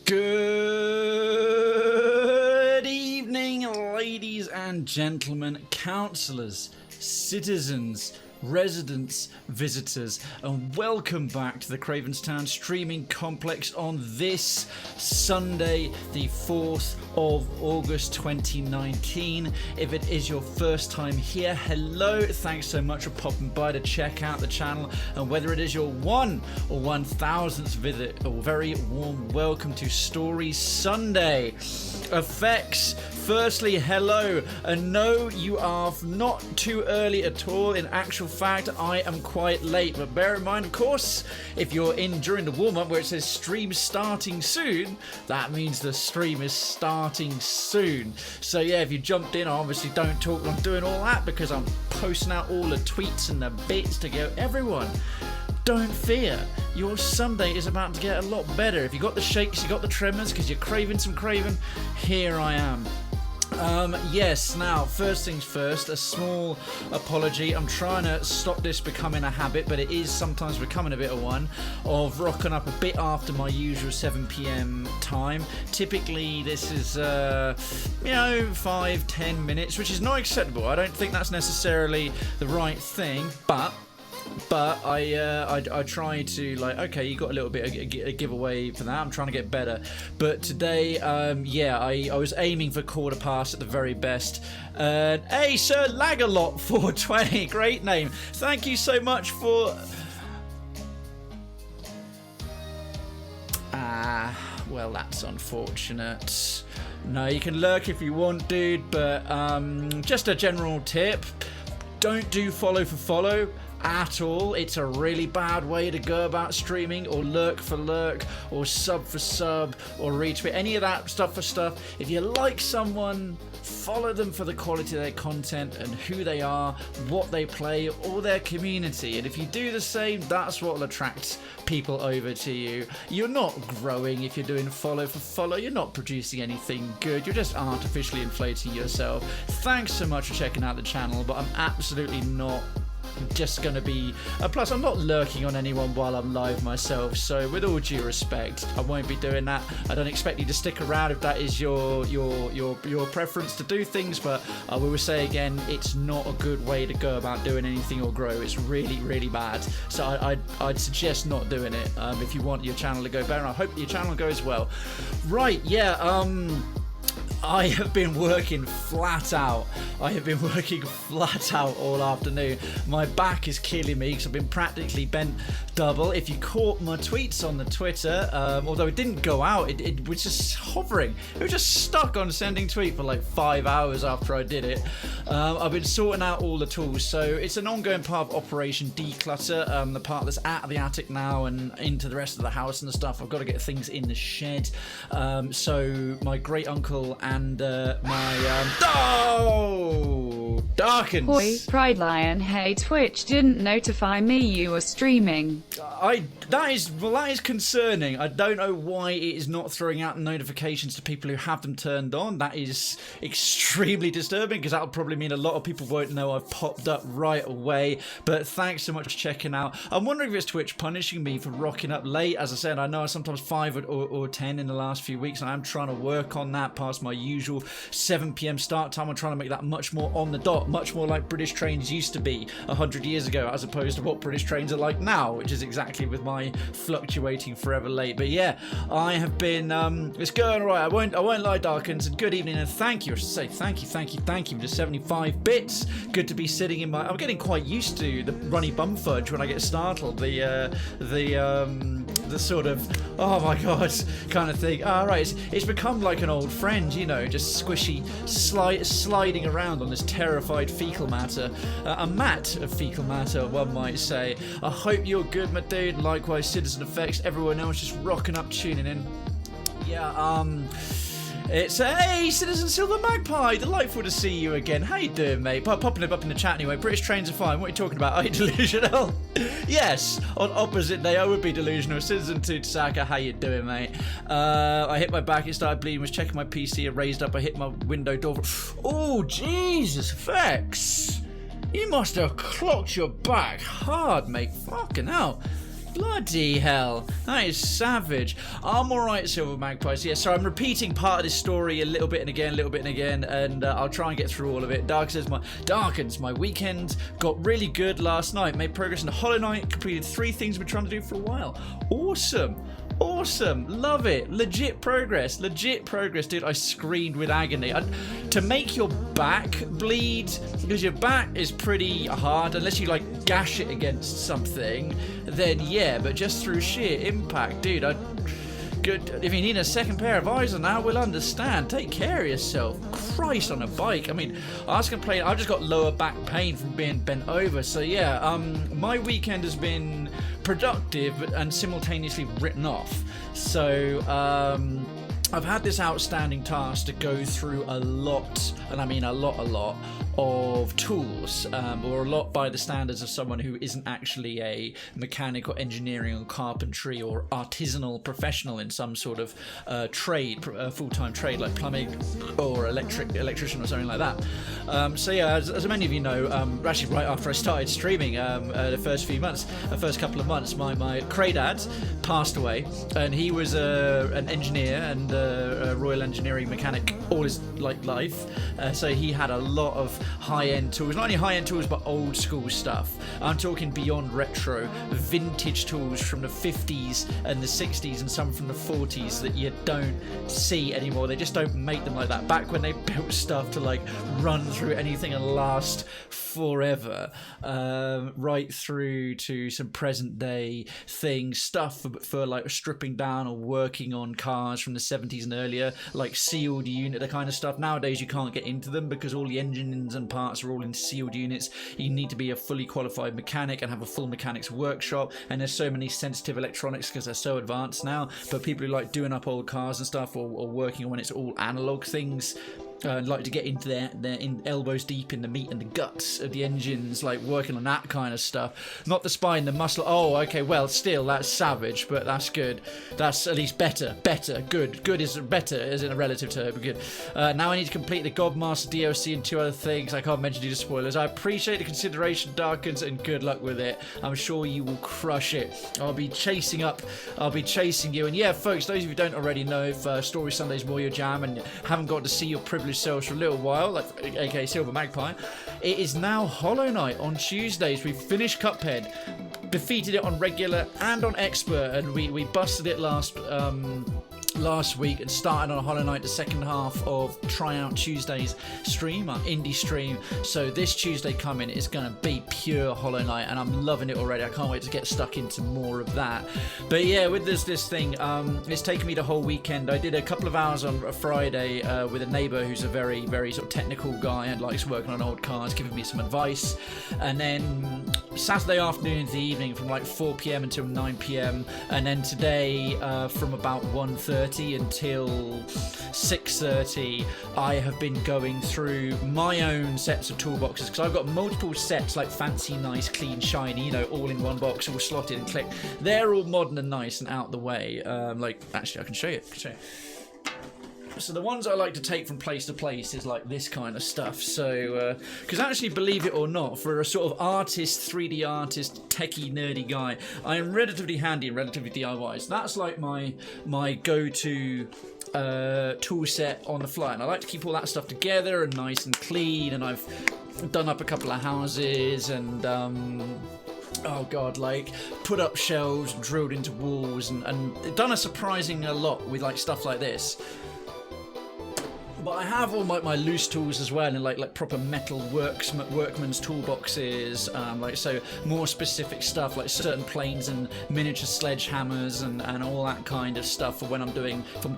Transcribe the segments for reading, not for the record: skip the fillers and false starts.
Good evening, ladies and gentlemen, councillors, citizens, residents, visitors, and welcome back to the Cravenstown streaming complex on this Sunday, the 4th of August 2019. If it is your first time here, hello, thanks so much for popping by to check out the channel, and whether it is your 1 or 1000th visit, a very warm welcome to Story Sunday. Effects, firstly, hello, and no, you are not too early at all. In actual fact, I am quite late, but bear in mind, of course, if you're in during the warm-up where it says stream starting soon, that means the stream is starting soon. So yeah, if you jumped in, I obviously don't talk when I'm doing all that because I'm posting out all the tweets and the bits to go, everyone, don't fear, your Sunday is about to get a lot better. If you got the shakes, you got the tremors because you're craving some Krayven, here I am. Yes, now, first things first, a small apology. I'm trying to stop this becoming a habit, but it is sometimes becoming a bit of one, of rocking up a bit after my usual 7 PM time. Typically, this is, 5-10 minutes, which is not acceptable. I don't think that's necessarily the right thing, but I try to, like, okay, you got a little bit of a giveaway for that. I'm trying to get better, but today, I was aiming for quarter past at the very best. Hey, Sir Lagalot 420, great name. Thank you so much for. Well, that's unfortunate. No, you can lurk if you want, dude, but just a general tip: don't do follow for follow at all. It's a really bad way to go about streaming, or lurk for lurk, or sub for sub, or retweet, any of that stuff for stuff. If you like someone, follow them for the quality of their content and who they are, what they play, or their community. And if you do the same, that's what will attract people over to you. You're not growing if you're doing follow for follow. You're not producing anything good. You're just artificially inflating yourself. Thanks so much for checking out the channel, but I'm absolutely not just gonna be plus I'm not lurking on anyone while I'm live myself, so with all due respect, I won't be doing that. I don't expect you to stick around if that is your preference to do things, but I will say again, it's not a good way to go about doing anything or grow. It's really, really bad, so I'd suggest not doing it if you want your channel to go better. I hope your channel goes well. Right, yeah, I have been working flat out. All afternoon. My back is killing me because I've been practically bent double. If you caught my tweets on the Twitter, although it didn't go out, it was just hovering. It was just stuck on sending tweet for like 5 hours after I did it. I've been sorting out all the tools, so it's an ongoing part of Operation Declutter, the part that's out of the attic now and into the rest of the house and the stuff. I've got to get things in the shed. So my great uncle and Darkens. Hoi, Pride Lion, hey, Twitch didn't notify me you were streaming. That is concerning. I don't know why it is not throwing out notifications to people who have them turned on. That is extremely disturbing because that'll probably mean a lot of people won't know I've popped up right away. But thanks so much for checking out. I'm wondering if it's Twitch punishing me for rocking up late. As I said, I know I sometimes 5 or 10 in the last few weeks, and I'm trying to work on that past my usual 7 PM start time. I'm trying to make that much more on the dot, much more like British trains used to be 100 years ago, as opposed to what British trains are like now, which is exactly with my fluctuating forever late. But yeah, I have been it's going all right. I won't lie, Darkens, and good evening, and thank you. I should say thank you for the 75 bits. Good to be sitting in my. I'm getting quite used to the runny bum fudge when I get startled. The sort of oh my god kind of thing. All right, it's become like an old friend, you know, just squishy, sliding around on this terrified fecal matter, a mat of fecal matter, one might say. I hope you're good, my dude. Likewise, Citizen Effects, everyone else just rocking up, tuning in. Yeah, it's hey, Citizen Silver Magpie, delightful to see you again. How you doing, mate? Popping up in the chat anyway. British trains are fine. What are you talking about? Are you delusional? Yes, on opposite day I would be delusional. Citizen Tutsaka, how you doing, mate? I hit my back, it started bleeding, was checking my PC, it raised up, I hit my window door. Oh, Jesus, Effects. You must have clocked your back hard, mate. Fucking hell. Bloody hell, that is savage. I'm alright, Silver Magpies. Yeah, so I'm repeating part of this story a little bit and again, and I'll try and get through all of it. Darkens, my weekend got really good last night. Made progress in the Hollow Knight, completed 3 things we've been trying to do for a while. Awesome, love it. Legit progress, dude. I screamed with agony. To make your back bleed, because your back is pretty hard, unless you like gash it against something, then yeah, but just through sheer impact, dude. Good. If you need a second pair of eyes on that, we'll understand. Take care of yourself. Christ, on a bike. I mean, I was complaining. I've just got lower back pain from being bent over. So yeah, my weekend has been productive and simultaneously written off. So I've had this outstanding task to go through a lot, and I mean a lot of tools, or a lot by the standards of someone who isn't actually a mechanic or engineering or carpentry or artisanal professional in some sort of trade, full-time trade like plumbing or electrician or something like that. So yeah, as many of you know, actually right after I started streaming, the first couple of months, my Kraydad passed away, and he was an engineer and a Royal Engineering mechanic all his life. So he had a lot of high-end tools, not only high-end tools but old school stuff. I'm talking beyond retro, vintage tools from the 50s and the 60s and some from the 40s that you don't see anymore. They just don't make them like that. Back when they built stuff to like run through anything and last forever, right through to some present day things, stuff for like stripping down or working on cars from the 70s and earlier, like sealed unit, the kind of stuff. Nowadays you can't get into them because all the engines and parts are all in sealed units. You need to be a fully qualified mechanic and have a full mechanics workshop, and there's so many sensitive electronics because they're so advanced now. But people who like doing up old cars and stuff, or working on when it's all analog things, like to get into their elbows deep in the meat and the guts of the engines, like working on that kind of stuff, not the spine, the muscle. Oh, okay, well, still, that's savage, but that's good. That's at least better, good is better, isn't a relative term, but good. Now I need to complete the Godmaster DLC and 2 other things. I can't mention you to spoilers. I appreciate the consideration, Darkens, and good luck with it. I'm sure you will crush it. I'll be chasing you. And yeah, folks, those of you who don't already know, if Story Sunday's more your jam and haven't got to see your privileged selves for a little while, like aka Silver Magpie, it is now Hollow Knight on Tuesdays. We finished Cuphead, defeated it on regular and on expert, and we busted it last week and started on Hollow Knight the second half of Tryout Tuesday's stream, our indie stream. So this Tuesday coming is going to be pure Hollow Knight, and I'm loving it already. I can't wait to get stuck into more of that. But yeah, with this thing, it's taken me the whole weekend. I did a couple of hours on a Friday with a neighbour who's a very, very sort of technical guy and likes working on old cars, giving me some advice. And then Saturday afternoon into the evening from like 4 p.m. until 9 p.m. And then today from about 1:30 until 6:30, I have been going through my own sets of toolboxes, because I've got multiple sets, like fancy, nice, clean, shiny, you know, all in one box, all slotted and clicked. They're all modern and nice and out the way. Like, actually, I can show you. So the ones I like to take from place to place is like this kind of stuff. So, because actually, believe it or not, for a sort of artist, 3D artist, techie, nerdy guy, I am relatively handy and relatively DIY. So that's like my go-to tool set on the fly, and I like to keep all that stuff together and nice and clean. And I've done up a couple of houses and oh god, like put up shelves, drilled into walls, and done a surprising a lot with like stuff like this. But I have all my loose tools as well, and like proper metal workman's toolboxes, like so more specific stuff like certain planes and miniature sledgehammers and all that kind of stuff for when I'm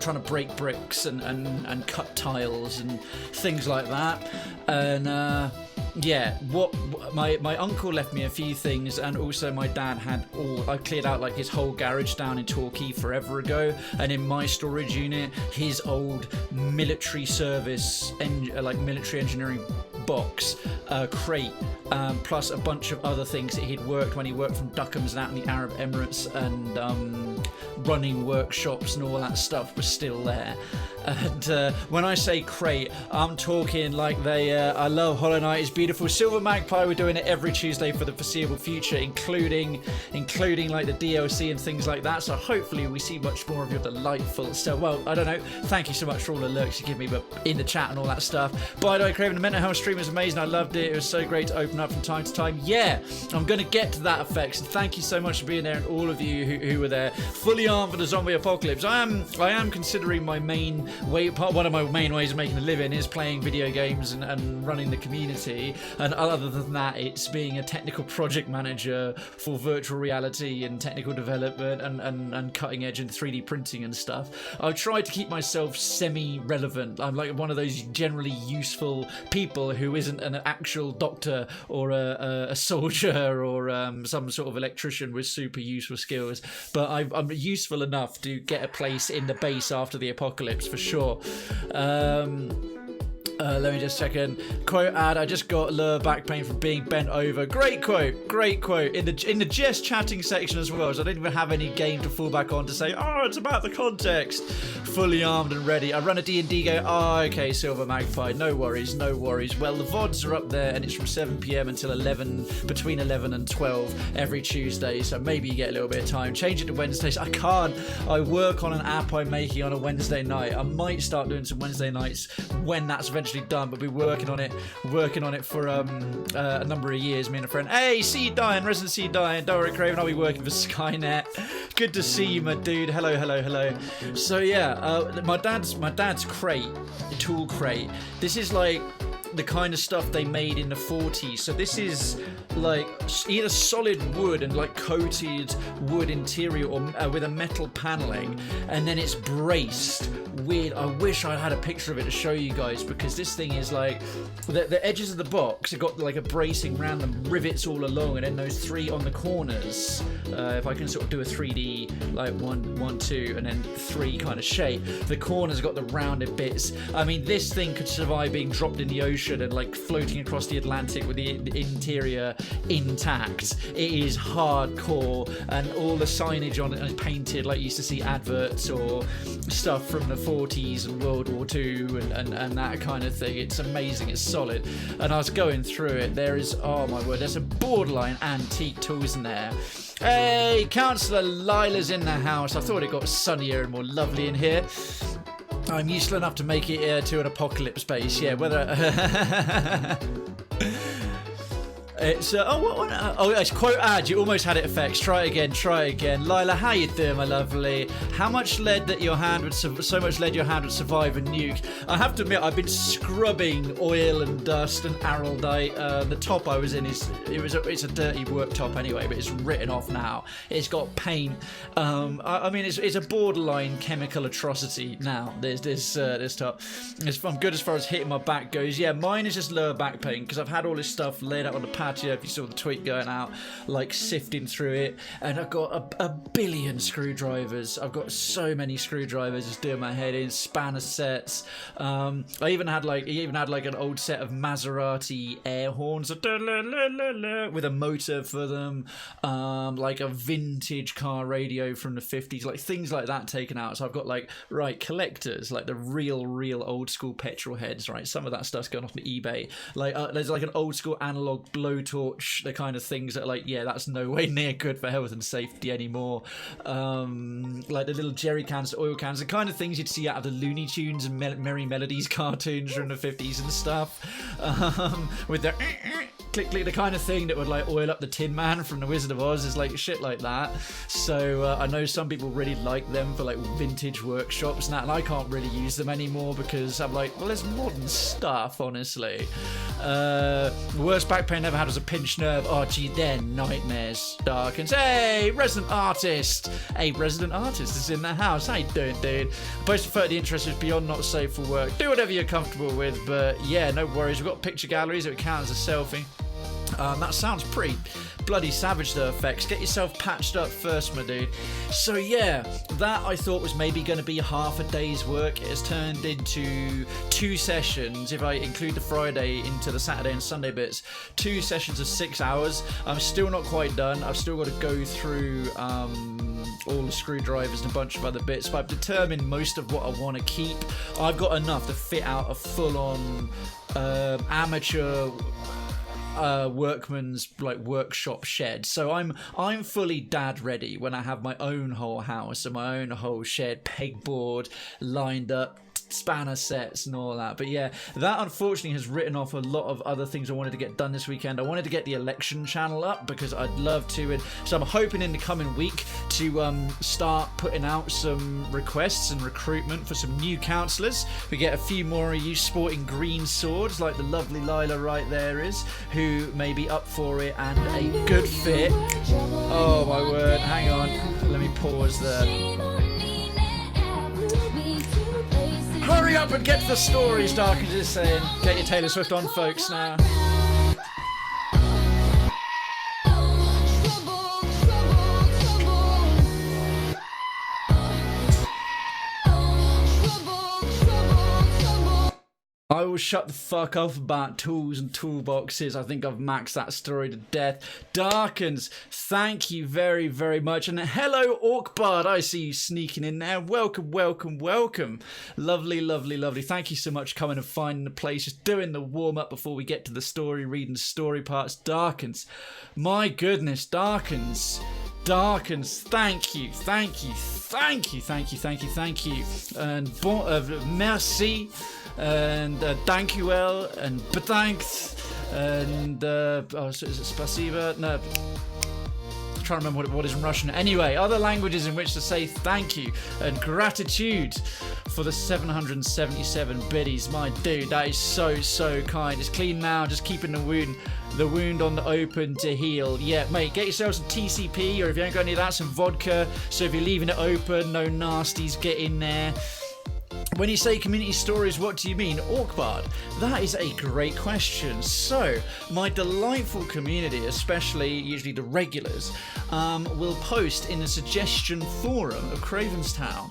trying to break bricks and cut tiles and things like that. And yeah, my uncle left me a few things, and also my dad I cleared out like his whole garage down in Torquay forever ago, and in my storage unit his old military service like military engineering box crate, plus a bunch of other things that he'd worked when he worked from Duckham's and out in the Arab Emirates, and running workshops and all that stuff was still there. And when I say crate, I'm talking like I love Hollow Knight is beautiful. Silver Magpie, we're doing it every Tuesday for the foreseeable future, including like the DLC and things like that. So hopefully we see much more of your delightful stuff. Well, I don't know. Thank you so much for all the lurks you give me, but in the chat and all that stuff. By the way, Krayven, the mental health stream was amazing. I loved it. It was so great to open up from time to time. Yeah, I'm going to get to that effect. So thank you so much for being there, and all of you who were there, fully armed for the zombie apocalypse. I am considering my main way. One of my main ways of making a living is playing video games and running the community. And other than that, it's being a technical project manager for virtual reality and technical development and cutting edge and 3D printing and stuff. I've tried to keep myself semi-relevant. I'm like one of those generally useful people who isn't an actual doctor or a soldier or some sort of electrician with super useful skills, but I'm useful enough to get a place in the base after the apocalypse for sure. Let me just check in. Quote ad, I just got lower back pain from being bent over. Great quote, great quote. In the just chatting section as well, so I didn't even have any game to fall back on to say, oh, it's about the context. Fully armed and ready. I run a D&D go, oh, okay, Silver Magpie, no worries, no worries. Well, the VODs are up there and it's from 7 p.m. until between 11 and 12 every Tuesday, so maybe you get a little bit of time. Change it to Wednesdays. I can't. I work on an app I'm making on a Wednesday night. I might start doing some Wednesday nights when that's eventually done, but we're working on it for a number of years, me and a friend. Hey, see you dying, resident see you dying. Don't worry, Krayven, I'll be working for Skynet. Good to see you, my dude. Hello. So yeah, my dad's crate, tool crate. This is like the kind of stuff they made in the 40s. So this is like either solid wood and like coated wood interior or with a metal paneling, and then it's braced with, I wish I had a picture of it to show you guys, because this thing is like the edges of the box have got like a bracing around them, rivets all along, and then those three on the corners, if I can sort of do a 3D like 1, 2 and then 3 kind of shape, the corners got the rounded bits. I mean, this thing could survive being dropped in the ocean and like floating across the Atlantic with the interior intact. It is hardcore, and all the signage on it is painted like you used to see adverts or stuff from the 40s and World War II and that kind of thing. It's amazing, it's solid. And I was going through it, there is, oh my word, there's some borderline antique tools in there. Hey, Councillor Lila's in the house. I thought it got sunnier and more lovely in here. I'm useful enough to make it to an apocalypse base, yeah, whether... It's it's quote ad. You almost had it effects. Try again. Lila, how you doing, my lovely? How much lead that your hand would so much lead your hand would survive a nuke? I have to admit, I've been scrubbing oil and dust and araldite. The top I was in it's a dirty worktop anyway, but it's written off now. It's got paint. I mean, it's a borderline chemical atrocity now. This top. I'm good as far as hitting my back goes. Yeah, mine is just lower back pain because I've had all this stuff laid out on the patio. If you saw the tweet going out, like sifting through it, and I've got a billion screwdrivers. I've got so many screwdrivers just doing my head in, spanner sets. I even had like an old set of Maserati air horns with a motor for them, like a vintage car radio from the 50s, like things like that taken out. So I've got like collectors, like the real old school petrol heads, right? Some of that stuff's going off on eBay. Like there's like an old school analog blowtorch, the kind of things that like, yeah, that's no way near good for health and safety anymore. Like the little jerry cans, oil cans, the kind of things you'd see out of the Looney Tunes and Merry Melodies cartoons from the 50s and stuff, with the click, the kind of thing that would like oil up the Tin Man from the Wizard of Oz, is like shit like that. So I know some people really like them for like vintage workshops and that, and I can't really use them anymore because I'm like, well, there's modern stuff, honestly. Worst back pain I ever had was a pinched nerve. Oh gee, they're nightmares. Darkens. Hey, resident artist is in the house. How you doing, dude? Post 30 interest is beyond not safe for work. Do whatever you're comfortable with, but yeah, no worries. We've got picture galleries that would count as a selfie. That sounds pretty bloody savage though, Effects. Get yourself patched up first, my dude. So yeah, that I thought was maybe going to be half a day's work. It has turned into 2 sessions, if I include the Friday into the Saturday and Sunday bits. 2 sessions of 6 hours. I'm still not quite done. I've still got to go through all the screwdrivers and a bunch of other bits, but I've determined most of what I want to keep. I've got enough to fit out a full-on amateur workman's like workshop shed. So I'm fully dad ready when I have my own whole house and my own whole shed, pegboard lined up, spanner sets and all that. But yeah, that unfortunately has written off a lot of other things I wanted to get done this weekend. I wanted to get the election channel up because I'd love to, and so I'm hoping in the coming week to start putting out some requests and recruitment for some new councillors. We get a few more of you sporting green swords like the lovely Lila right there is, who may be up for it and a good fit. Oh my word, hang on, let me pause there. Hurry up and get to the stories, Darkins is saying. Get your Taylor Swift on, folks, now. I will shut the fuck up about tools and toolboxes. I think I've maxed that story to death. Darkins, thank you very, very much. And hello, Orkbard. I see you sneaking in there. Welcome, welcome, welcome. Lovely, lovely, lovely. Thank you so much for coming and finding the place. Just doing the warm-up before we get to the story, reading the story parts. Darkins, my goodness, Darkins. Darkins, thank you, thank you, thank you, thank you, thank you, thank you. And merci. And thank you well, and bedankt, and is it spasiba? No, I'm trying to remember what is in Russian. Anyway, other languages in which to say thank you and gratitude for the 777 biddies. My dude, that is so, so kind. It's clean now, just keeping the wound on the open to heal. Yeah, mate, get yourself some TCP, or if you ain't got any of that, some vodka. So if you're leaving it open, no nasties get in there. When you say community stories, what do you mean? Orkbard, that is a great question. So, my delightful community, especially usually the regulars, will post in the suggestion forum of Krayven's Town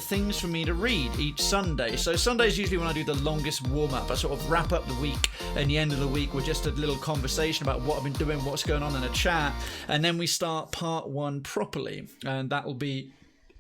things for me to read each Sunday. So Sunday is usually when I do the longest warm-up. I sort of wrap up the week, and the end of the week with just a little conversation about what I've been doing, what's going on in a chat, and then we start part 1 properly, and that will be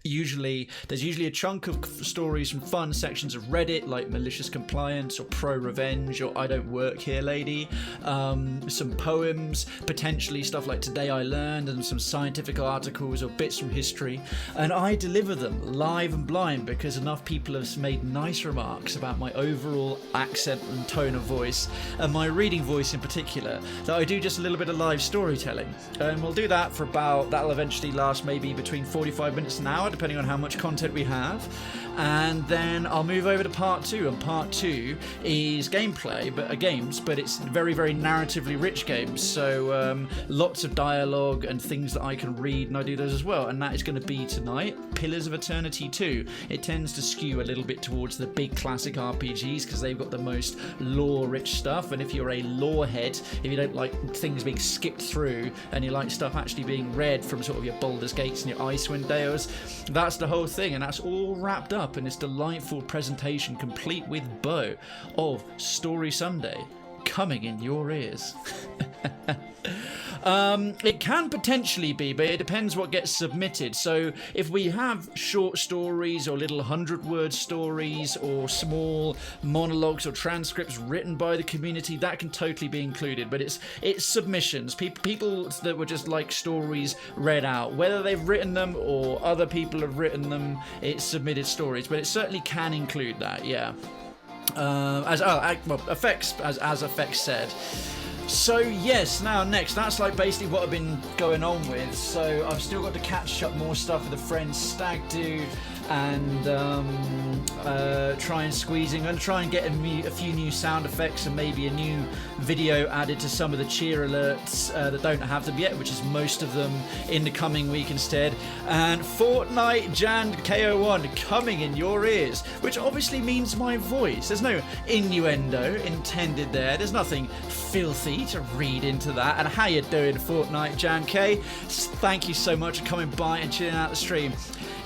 there's usually a chunk of stories from fun sections of Reddit like MaliciousCompliance or ProRevenge or I Don't Work Here Lady, some poems, potentially stuff like Today I Learned, and some scientific articles or bits from history, and I deliver them live and blind because enough people have made nice remarks about my overall accent and tone of voice, and my reading voice in particular, that I do just a little bit of live storytelling. And we'll do that for that'll eventually last maybe between 45 minutes and an hour, depending on how much content we have, and then I'll move over to part 2, and part 2 is gameplay, but it's very, very narratively rich games, so lots of dialogue and things that I can read, and I do those as well, and that is going to be tonight, Pillars of Eternity 2. It tends to skew a little bit towards the big classic RPGs because they've got the most lore-rich stuff, and if you're a lore head, if you don't like things being skipped through, and you like stuff actually being read from sort of your Baldur's Gates and your Icewind Dales, that's the whole thing, and that's all wrapped up in this delightful presentation complete with bow of Story Sunday coming in your ears. It can potentially be, but it depends what gets submitted. So if we have short stories or little 100-word stories or small monologues or transcripts written by the community, that can totally be included. But it's submissions, people that would just like stories read out, whether they've written them or other people have written them. It's submitted stories, but it certainly can include that. Yeah. Effects, as Effects said. So yes, now next, that's like basically what I've been going on with. So I've still got to catch up more stuff with a friend Stag Dude, and try and squeezing. I'm going to try and get a few new sound effects and maybe a new video added to some of the cheer alerts that don't have them yet, which is most of them, in the coming week instead. And Fortnite Jan KO1 coming in your ears, which obviously means my voice. There's no innuendo intended there. There's nothing filthy to read into that. And how you doing, Fortnite Jan K? Thank you so much for coming by and chilling out the stream.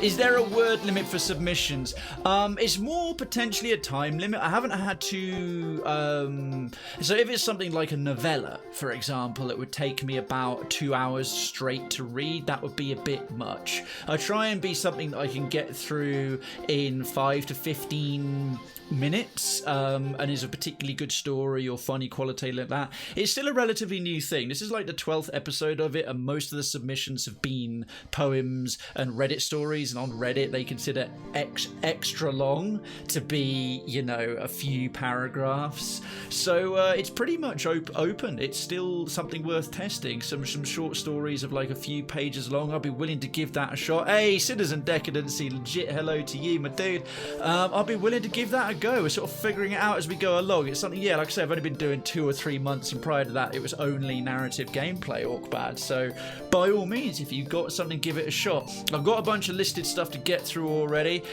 Is there a word limit for submissions? It's more potentially a time limit. I haven't had to... so if it's something like a novella, for example, it would take me about 2 hours straight to read. That would be a bit much. I try and be something that I can get through in 5 to 15 minutes, and is a particularly good story or funny quality like that. It's still a relatively new thing. This is like the 12th episode of it, and most of the submissions have been poems and Reddit stories, and on Reddit they consider extra long to be, you know, a few paragraphs. So it's pretty much open. It's still something worth testing. Some short stories of like a few pages long. I'll be willing to give that a shot. Hey, Citizen Decadency, legit hello to you, my dude. I'll be willing to give that a go. We're sort of figuring it out as we go along. It's something, yeah, like I said, I've only been doing 2 or 3 months, and prior to that it was only narrative gameplay, Orkbad. So by all means, if you've got something, give it a shot. I've got a bunch of listed stuff to get through already.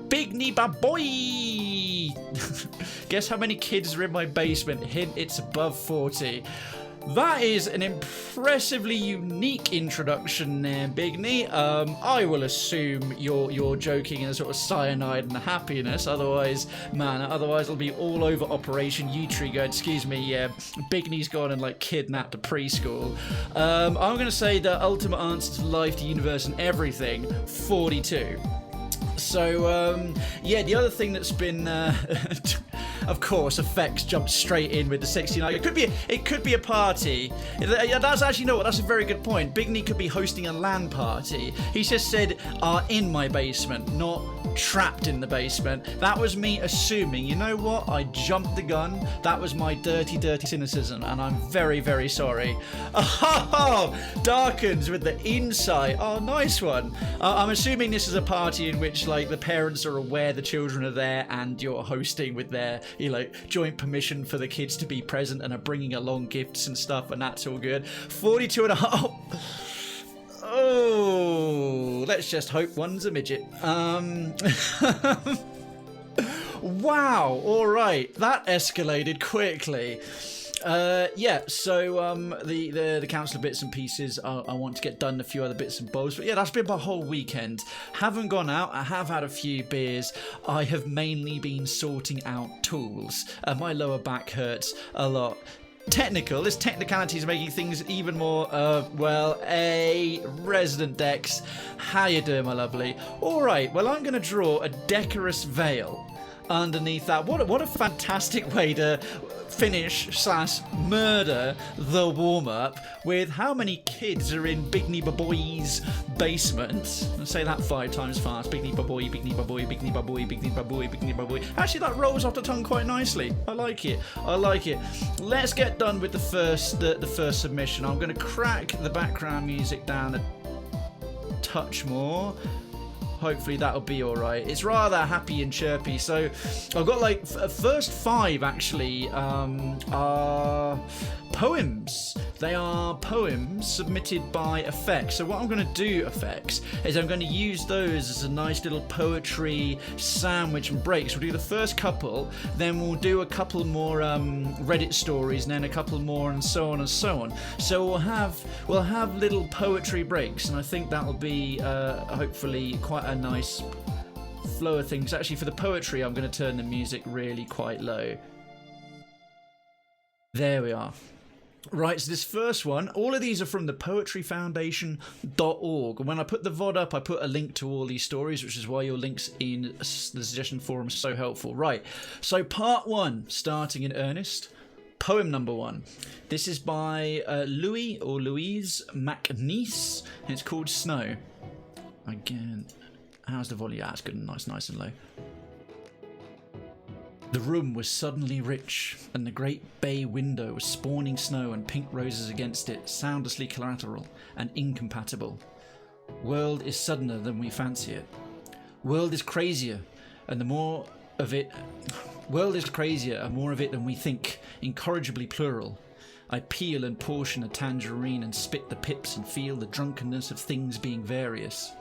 Big Niba boy. Guess how many kids are in my basement? Hint, it's above 40. That is an impressively unique introduction there, Big Knee. I will assume you're joking in a sort of cyanide and happiness. Otherwise, man, it'll be all over Operation U-Trigger. Excuse me, yeah. Big Knee's gone and like kidnapped a preschool. I'm going to say the ultimate answer to life, to universe, and everything, 42. So, yeah, the other thing that's been, of course, effects jumped straight in with the 69. It could be a party. That's actually, no, that's a very good point. Big Knee could be hosting a LAN party. He just said, in my basement, not trapped in the basement. That was me assuming. You know what? I jumped the gun. That was my dirty cynicism, and I'm very, very sorry. Oh, Darkens with the insight. Oh, nice one. I'm assuming this is a party in which, like, the parents are aware the children are there, and you're hosting with their, you know, joint permission for the kids to be present and are bringing along gifts and stuff, and that's all good. 42 and a half. Oh, let's just hope one's a midget. Wow, all right, that escalated quickly. Yeah, so the council of bits and pieces I want to get done, a few other bits and bobs, but yeah, that's been my whole weekend. Haven't gone out, I have had a few beers. I have mainly been sorting out tools. My lower back hurts a lot. This technicality is making things even more, well, Resident Dex, how you doing, my lovely? Alright, well, I'm going to draw a decorous veil underneath that. What a fantastic way to finish/murder the warm-up with how many kids are in Big Neba Boy's basement. I'll say that 5 times fast. Big Neba Boy, Big Neba Boy, Big Neba Boy, Big Neba Boy, Big Neba Boy. Actually, that rolls off the tongue quite nicely. I like it. Let's get done with the first submission. I'm going to crack the background music down a touch more. Hopefully that'll be alright. It's rather happy and chirpy. So I've got like first 5 actually are poems. They are poems submitted by Effects. So what I'm going to do, Effects, is I'm going to use those as a nice little poetry sandwich and breaks. We'll do the first couple, then we'll do a couple more Reddit stories, and then a couple more, and so on and so on. So we'll have little poetry breaks, and I think that'll be hopefully quite a nice flow of things. Actually, for the poetry, I'm going to turn the music really quite low. There we are. Right, so this first one, all of these are from the poetryfoundation.org. And when I put the VOD up, I put a link to all these stories, which is why your links in the suggestion forum are so helpful. Right, so part 1, starting in earnest. Poem number 1. This is by Louis or Louise MacNeice, and it's called Snow. Again, how's the volume? It's good and nice and low. The room was suddenly rich, and the great bay window was spawning snow and pink roses against it, soundlessly collateral and incompatible. World is suddener than we fancy it. World is crazier, And the more of it, world is crazier and more of it than we think, incorrigibly plural. I peel and portion a tangerine and spit the pips and feel the drunkenness of things being various.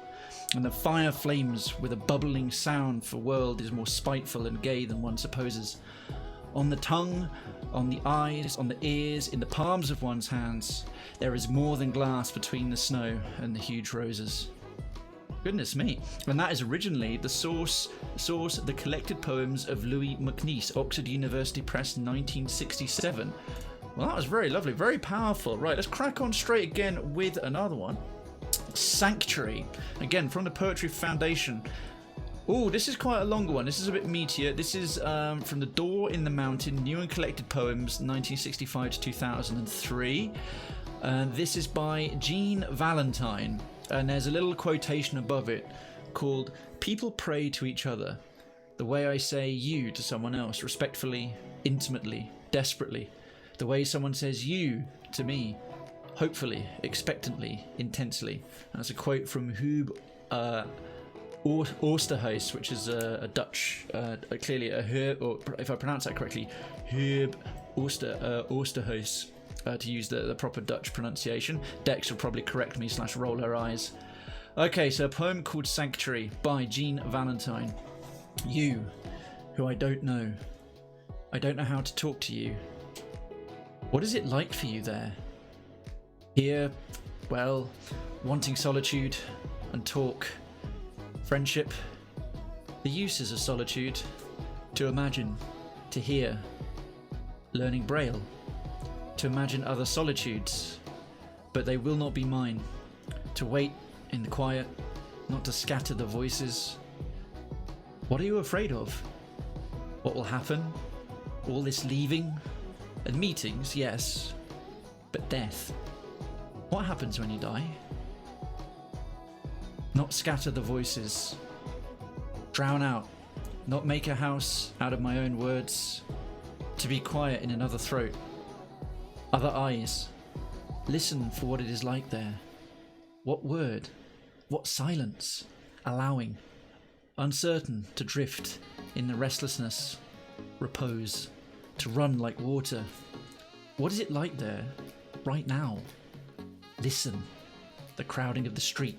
And the fire flames with a bubbling sound, for world is more spiteful and gay than one supposes. On the tongue, on the eyes, on the ears, in the palms of one's hands, there is more than glass between the snow and the huge roses. Goodness me. And that is originally the source, the collected poems of Louis MacNeice, Oxford University Press, 1967. Well, that was very lovely, very powerful. Right, let's crack on straight again with another one. Sanctuary, again from the Poetry Foundation. Oh, this is quite a longer one. This is a bit meatier. This is from The Door in the Mountain, New and Collected Poems, 1965 to 2003. This is by Jean Valentine, and there's a little quotation above it called, "People pray to each other, the way I say you to someone else, respectfully, intimately, desperately, the way someone says you to me, hopefully, expectantly, intensely." And that's a quote from Hub Oosterhuis, which is a Dutch, clearly a Herb, or if I pronounce that correctly, Herb Oosterhuis, to use the proper Dutch pronunciation. Dex will probably correct me / roll her eyes. Okay, so a poem called Sanctuary by Jean Valentine. You, who I don't know how to talk to you. What is it like for you there? Here, well, wanting solitude and talk, friendship, the uses of solitude, to imagine, to hear, learning Braille, to imagine other solitudes, but they will not be mine, to wait in the quiet, not to scatter the voices. What are you afraid of? What will happen? All this leaving and meetings, yes, but death. What happens when you die? Not scatter the voices, drown out, not make a house out of my own words, to be quiet in another throat, other eyes, listen for what it is like there. What word, what silence, allowing, uncertain to drift in the restlessness, repose, to run like water. What is it like there, right now? Listen, the crowding of the street,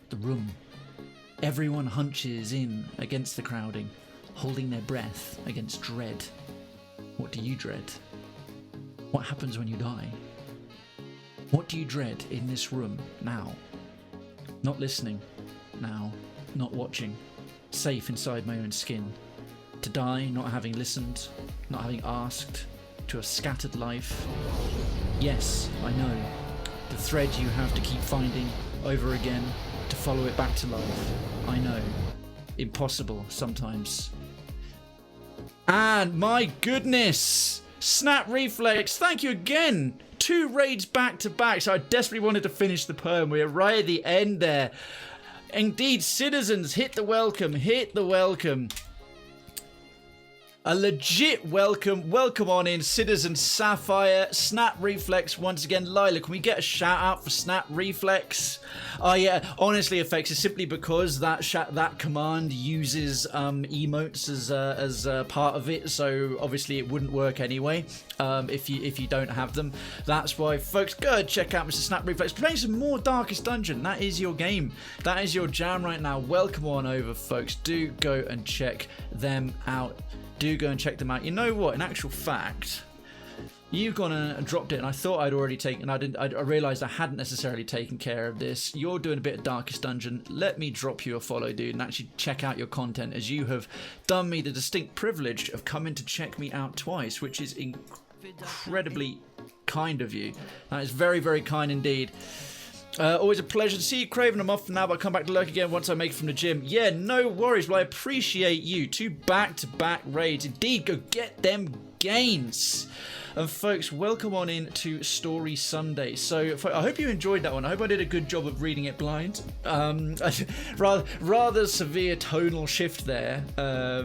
the room. Everyone hunches in against the crowding, holding their breath against dread. What do you dread? What happens when you die? What do you dread in this room now? Not listening now, not watching, safe inside my own skin. To die not having listened, not having asked, to a scattered life. Yes, I know. The thread you have to keep finding over again to follow it back to life. I know. Impossible sometimes. And my goodness! Snap Reflex, thank you again! 2 raids back to back, so I desperately wanted to finish the poem. We're right at the end there. Indeed, citizens, hit the welcome, hit the welcome. A legit welcome. Welcome on in, Citizen Sapphire, Snap Reflex once again. Lila, can we get a shout out for Snap Reflex? Oh yeah, honestly, effects is simply because that command uses emotes as part of it, so obviously it wouldn't work anyway if you don't have them. That's why, folks, go check out Mr. Snap Reflex playing some more Darkest Dungeon. That is your game. That is your jam right now. Welcome on over, folks. Do go and check them out. Do go and check them out. You know what? In actual fact, you've gone and dropped it, and I thought I'd already taken. I realised I hadn't necessarily taken care of this. You're doing a bit of Darkest Dungeon. Let me drop you a follow, dude, and actually check out your content, as you have done me the distinct privilege of coming to check me out twice, which is incredibly kind of you. That is very, very kind indeed. Always a pleasure to see you, Krayven. I'm off for now, but I'll come back to lurk again once I make it from the gym. Yeah, no worries. Well, I appreciate you. 2 back-to-back raids. Indeed, go get them gains. And folks, welcome on in to Story Sunday. So I hope you enjoyed that one. I hope I did a good job of reading it blind. Rather severe tonal shift there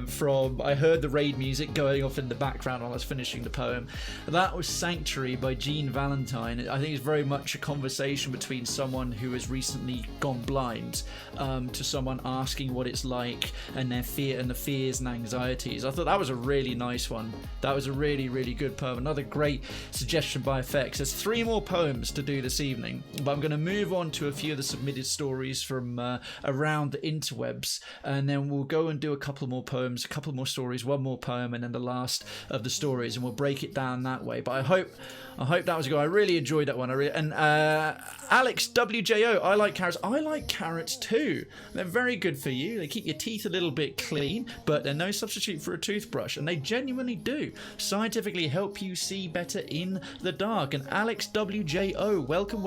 from I heard the raid music going off in the background while I was finishing the poem. That was Sanctuary by Jean Valentine. I think it's very much a conversation between someone who has recently gone blind to someone asking what it's like and their fear and the fears and anxieties. I thought that was a really nice one. That was a really, really good poem. Another great suggestion by Effects. There's 3 more poems to do this evening, but I'm going to move on to a few of the submitted stories from around the interwebs, and then we'll go and do a couple more poems, a couple more stories, one more poem, and then the last of the stories, and we'll break it down that way. But I hope that was good. I really enjoyed that one. And Alex WJO, I like carrots. I like carrots too. They're very good for you. They keep your teeth a little bit clean, but they're no substitute for a toothbrush, and they genuinely do scientifically help you see better in the dark. And Alex WJO, welcome.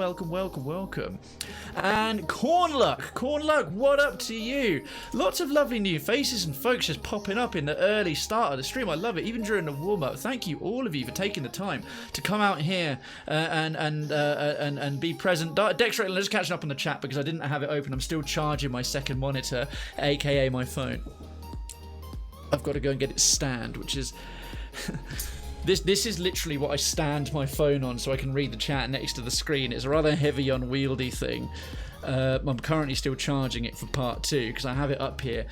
And Cornluck, what up to you? Lots of lovely new faces and folks just popping up in the early start of the stream. I love it, even during the warm-up. Thank you all of you for taking the time to come out here and be present. Dexter, let's catching up on the chat because I didn't have it open. I'm still charging my second monitor, aka my phone. I've got to go and get it stand, which is this is literally what I stand my phone on so I can read the chat next to the screen. It's a rather heavy, unwieldy thing. I'm currently still charging it for part 2 because I have it up here.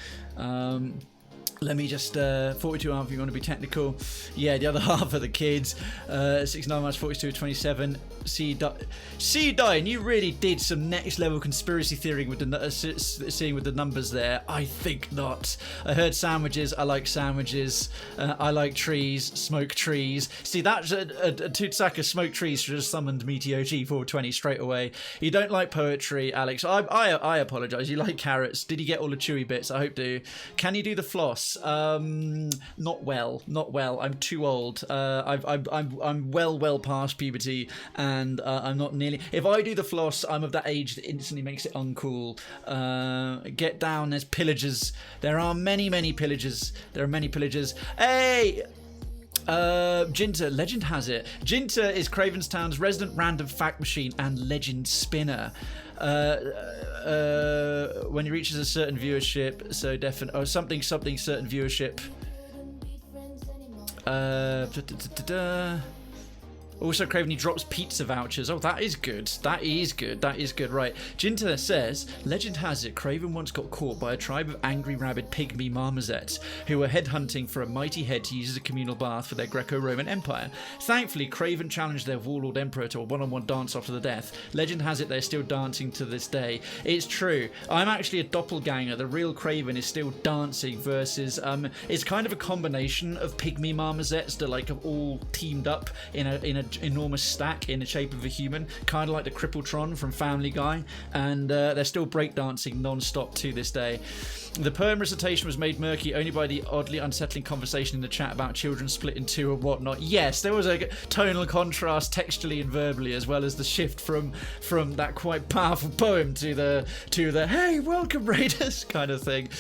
Let me just 42 half if you want to be technical. Yeah, the other half of the kids. 69 minus 42, 27. C Dine, you really did some next level conspiracy theory with the seeing with the numbers there. I think not. I heard sandwiches. I like sandwiches. I like trees. Smoke trees. See, that's a Tutsaka smoke trees just summoned me to OG 420 straight away. You don't like poetry, Alex. I apologise. You like carrots. Did you get all the chewy bits? I hope do. Can you do the floss? Not well. I'm too old. I'm well past puberty, and I'm not nearly. If I do the floss, I'm of that age that instantly makes it uncool. Get down. There's pillagers. There are many pillagers. Hey. Jinter, legend has it. Jinter is Cravenstown's resident random fact machine and legend spinner. When he reaches a certain viewership, so definite. Oh, something certain viewership. Also, Krayven, he drops pizza vouchers. Oh, that is good. Right. Jinta says, legend has it, Krayven once got caught by a tribe of angry rabid pygmy marmosets who were headhunting for a mighty head to use as a communal bath for their Greco-Roman empire. Thankfully, Krayven challenged their warlord emperor to a one-on-one dance off to the death. Legend has it they're still dancing to this day. It's true. I'm actually a doppelganger. The real Krayven is still dancing versus... it's kind of a combination of pygmy marmosets that have all teamed up in a enormous stack in the shape of a human, kind of like the Crippletron from Family Guy, and they're still breakdancing non-stop to this day. The poem recitation was made murky only by the oddly unsettling conversation in the chat about children split in two and whatnot. Yes, there was a tonal contrast textually and verbally, as well as the shift from that quite powerful poem to the hey, welcome raiders kind of thing.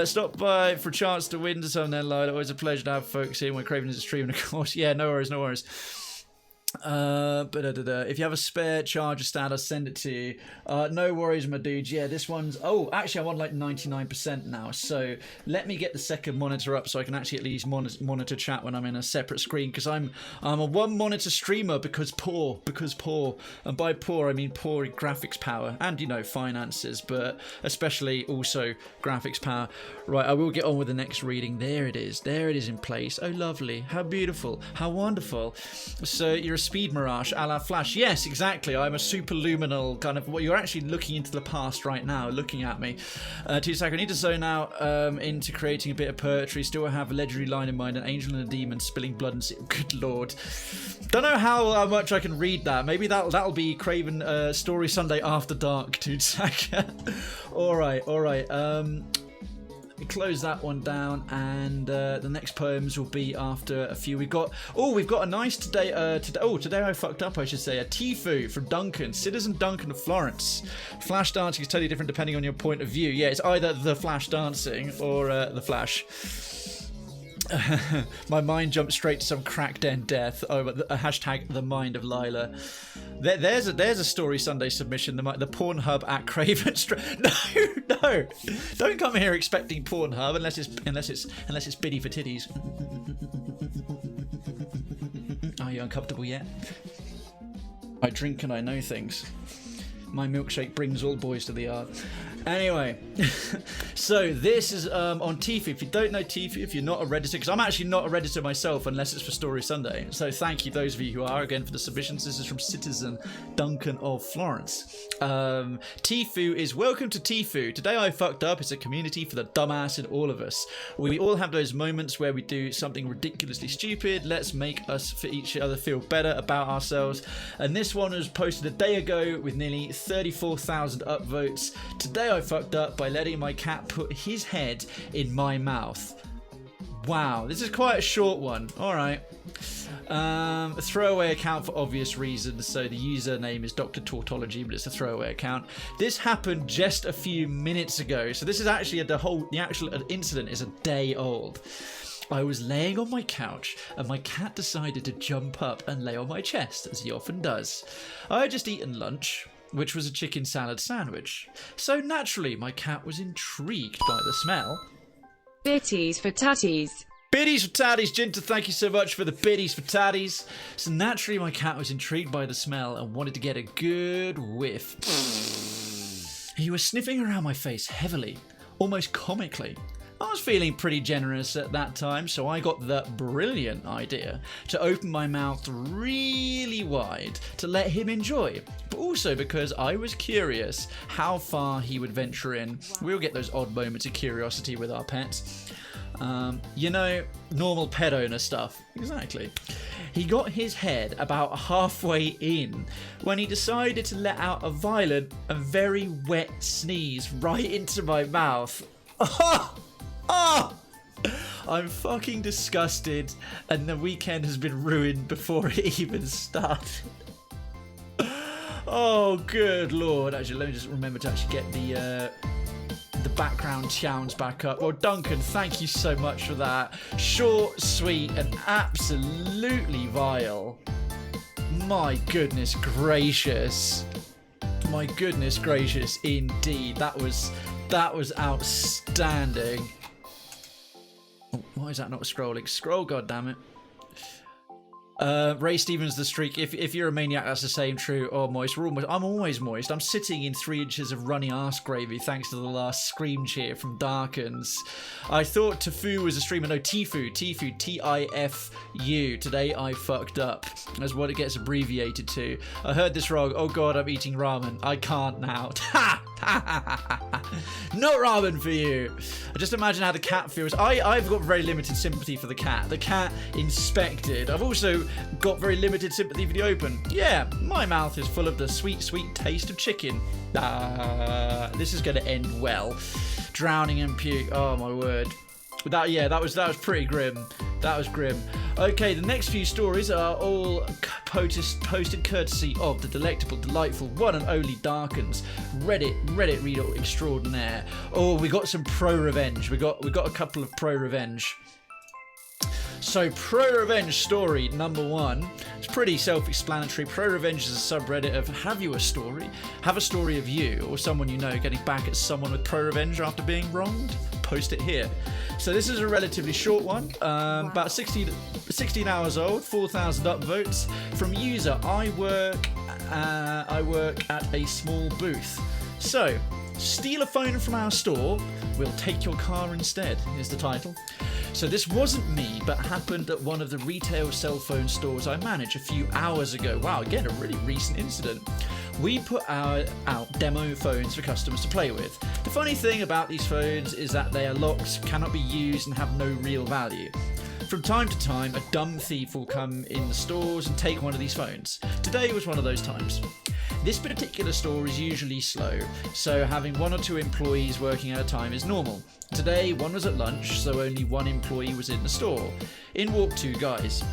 Stop by for a chance to win some then, Lyle. Always a pleasure to have folks here when Krayven is streaming, of course. Yeah, no worries. If you have a spare charger stand, I'll send it to you. No worries, my dude. Yeah, this one's... Oh, actually, I'm on 99% now. So let me get the second monitor up so I can actually at least monitor chat when I'm in a separate screen, because I'm a one monitor streamer because poor. And by poor, I mean poor graphics power and, finances, but especially also graphics power. Right, I will get on with the next reading. There it is in place. Oh, lovely. How beautiful. How wonderful. So you're a speed mirage a la Flash. Yes, exactly. I'm a superluminal kind of... Well, you're actually looking into the past right now, looking at me. 2 seconds. I need to zone out into creating a bit of poetry. Still have a legendary line in mind, an angel and a demon spilling blood and... Good lord. Don't know how much I can read that. Maybe that'll be Krayven Story Sunday After Dark, 2 seconds. All right. Close that one down, and the next poems will be after a few. We've got a nice today I fucked up, I should say. A tifu from Duncan, Citizen Duncan of Florence. Flash dancing is totally different depending on your point of view. Yeah, it's either the Flash dancing or the Flash. My mind jumped straight to some crack den death. Oh, but hashtag the mind of Lila. There's a Story Sunday submission. The Pornhub at Krayven. No, don't come here expecting Pornhub unless it's biddy for titties. Are you uncomfortable yet? I drink and I know things. My milkshake brings all boys to the yard. Anyway, so this is on Tifu. If you don't know Tifu, if you're not a Redditor, because I'm actually not a Redditor myself unless it's for Story Sunday. So thank you, those of you who are, again, for the submissions. This is from Citizen Duncan of Florence. Tifu is welcome to Tifu. Today I fucked up. It's a community for the dumbass in all of us. We all have those moments where we do something ridiculously stupid. Let's make us for each other feel better about ourselves. And this one was posted a day ago with nearly 34,000 upvotes. Today I fucked up by letting my cat put his head in my mouth. Wow, this is quite a short one. All right. A throwaway account for obvious reasons, so the username is Dr. Tautology, but it's a throwaway account. This happened just a few minutes ago, so this is actually the actual incident is a day old. I was laying on my couch and my cat decided to jump up and lay on my chest, as he often does. I had just eaten lunch, which was a chicken salad sandwich. So naturally, my cat was intrigued by the smell. Bitties for tatties. Biddies for tatties, Jinta, thank you so much for the biddies for tatties. So naturally, my cat was intrigued by the smell and wanted to get a good whiff. He was sniffing around my face heavily, almost comically. I was feeling pretty generous at that time, so I got the brilliant idea to open my mouth really wide to let him enjoy, but also because I was curious how far he would venture in. We'll get those odd moments of curiosity with our pets. Normal pet owner stuff. Exactly. He got his head about halfway in when he decided to let out a violent and very wet sneeze right into my mouth. Oh! I'm fucking disgusted, and the weekend has been ruined before it even started. Oh, good lord. Actually, let me just remember to actually get the background sounds back up. Well, Duncan, thank you so much for that. Short, sweet, and absolutely vile. My goodness gracious. My goodness gracious, indeed. That was outstanding. Oh, why is that not scrolling? Scroll, goddammit. Ray Stevens, the streak. If you're a maniac, that's the same. True or moist. I'm always moist. I'm sitting in 3 inches of runny arse gravy thanks to the last scream cheer from Darkens. I thought Tifu was a streamer. No, Tifu, T-I-F-U. Today I fucked up. That's what it gets abbreviated to. I heard this wrong. Oh god, I'm eating ramen. I can't now. Not ramen for you. Just imagine how the cat feels. I've got very limited sympathy for the cat. The cat inspected. I've also got very limited sympathy for the open. Yeah, my mouth is full of the sweet, sweet taste of chicken. This is going to end well. Drowning in puke. Oh my word. That was pretty grim. That was grim. Okay, the next few stories are all posted courtesy of the delectable, delightful, one and only Darkens, Reddit reader extraordinaire. Oh, we got some ProRevenge. We got a couple of ProRevenge. So, ProRevenge story number 1. It's pretty self-explanatory. ProRevenge is a subreddit of have a story of you or someone you know getting back at someone with ProRevenge after being wronged. Post it here. So this is a relatively short one, about 16 hours old, 4,000 upvotes from user. I work at a small booth. So, steal a phone from our store, we'll take your car instead, is the title. So this wasn't me, but happened at one of the retail cell phone stores I manage a few hours ago. Wow, again, a really recent incident. We put out demo phones for customers to play with. The funny thing about these phones is that they are locked, cannot be used, and have no real value. From time to time, a dumb thief will come in the stores and take one of these phones. Today was one of those times. This particular store is usually slow, so having 1 or 2 employees working at a time is normal. Today, one was at lunch, so only 1 employee was in the store. In walked 2 guys.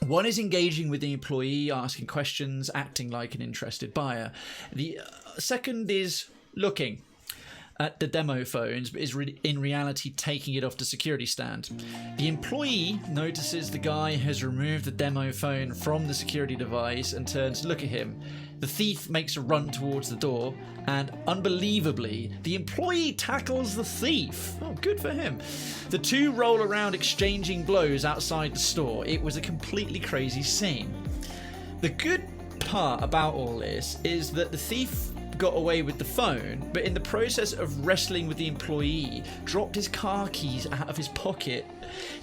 One is engaging with the employee, asking questions, acting like an interested buyer. The second is looking. at the demo phones, but is in reality taking it off the security stand. The employee notices the guy has removed the demo phone from the security device and turns to look at him. The thief makes a run towards the door, and unbelievably, the employee tackles the thief. Oh, good for him. The two roll around exchanging blows outside the store. It was a completely crazy scene. The good part about all this is that the thief got away with the phone, but in the process of wrestling with the employee, dropped his car keys out of his pocket.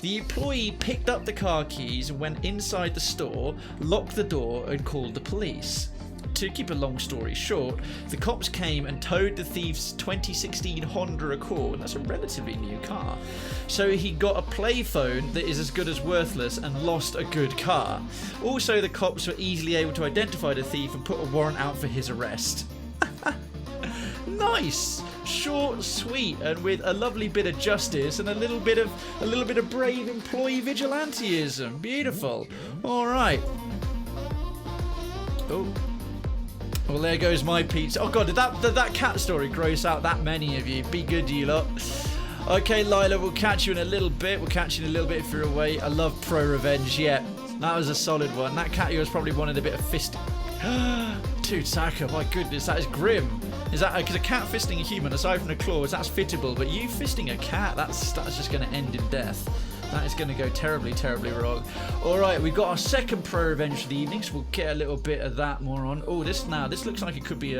The employee picked up the car keys and went inside the store, locked the door, and called the police. To keep a long story short, the cops came and towed the thief's 2016 Honda Accord. That's a relatively new car. So he got a play phone that is as good as worthless and lost a good car. Also, the cops were easily able to identify the thief and put a warrant out for his arrest. Nice, short, sweet, and with a lovely bit of justice and a little bit of brave employee vigilanteism. Beautiful. All right. Oh. Well, there goes my pizza. Oh god, did that cat story gross out that many of you? Be good, you lot. Okay, Lila, we'll catch you in a little bit. We'll catch you in a little bit if you're away. I love ProRevenge. Yeah, that was a solid one. That cat yours probably wanted a bit of fisting. Dude, Saka, my goodness, that is grim. Is that because a cat fisting a human, aside from the claws, that's fittable, but you fisting a cat, that's just going to end in death. That is going to go terribly, terribly wrong. All right, we've got our second ProRevenge for the evening, so we'll get a little bit of that more on. Oh, this looks like it could be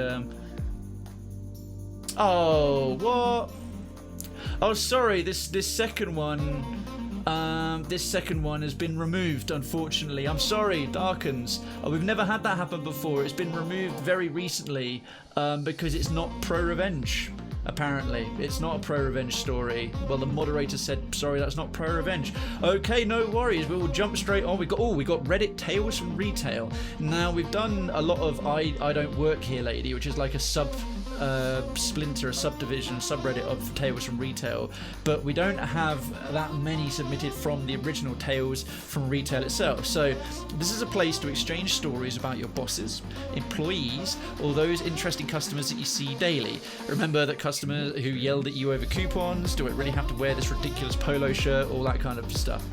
Oh, what? Oh, sorry. This second one. This second one has been removed, unfortunately. I'm sorry, Darkens. Oh, we've never had that happen before. It's been removed very recently because it's not ProRevenge. Apparently, it's not a ProRevenge story. Well, the moderator said, sorry, that's not ProRevenge. Okay, no worries. We will jump straight on. We got Reddit Tales from Retail. Now, we've done a lot of I Don't Work Here Lady, which is like a splinter, a subdivision, subreddit of Tales from Retail, but we don't have that many submitted from the original Tales from Retail itself. So this is a place to exchange stories about your bosses, employees, or those interesting customers that you see daily. Remember that customers who yelled at you over coupons, do I really have to wear this ridiculous polo shirt, all that kind of stuff.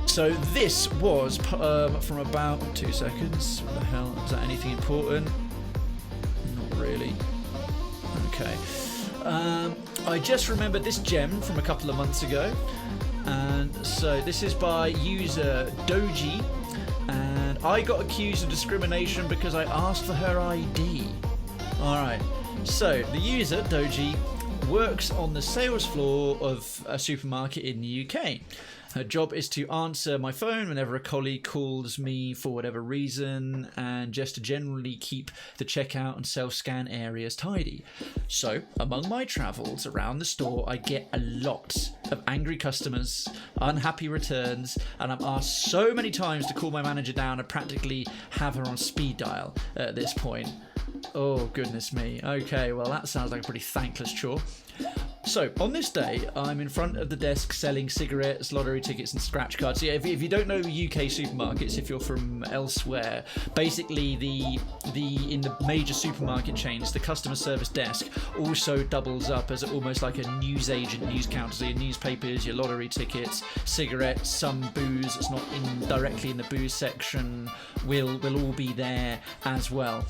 So this was from about 2 seconds. What the hell? Is that anything important? Really. Okay. I just remembered this gem from a couple of months ago, and so this is by user Doji, and I got accused of discrimination because I asked for her ID. Alright, so the user Doji works on the sales floor of a supermarket in the UK. Her job is to answer my phone whenever a colleague calls me for whatever reason, and just to generally keep the checkout and self-scan areas tidy. So, among my travels around the store, I get a lot of angry customers, unhappy returns, and I'm asked so many times to call my manager down and practically have her on speed dial at this point. Oh, goodness me. Okay, well, that sounds like a pretty thankless chore. So, on this day, I'm in front of the desk selling cigarettes, lottery tickets, and scratch cards. So, yeah, if you don't know UK supermarkets, if you're from elsewhere, basically in the major supermarket chains, the customer service desk also doubles up as almost like a newsagent, news counter. So your newspapers, your lottery tickets, cigarettes, some booze that's not directly in the booze section will all be there as well.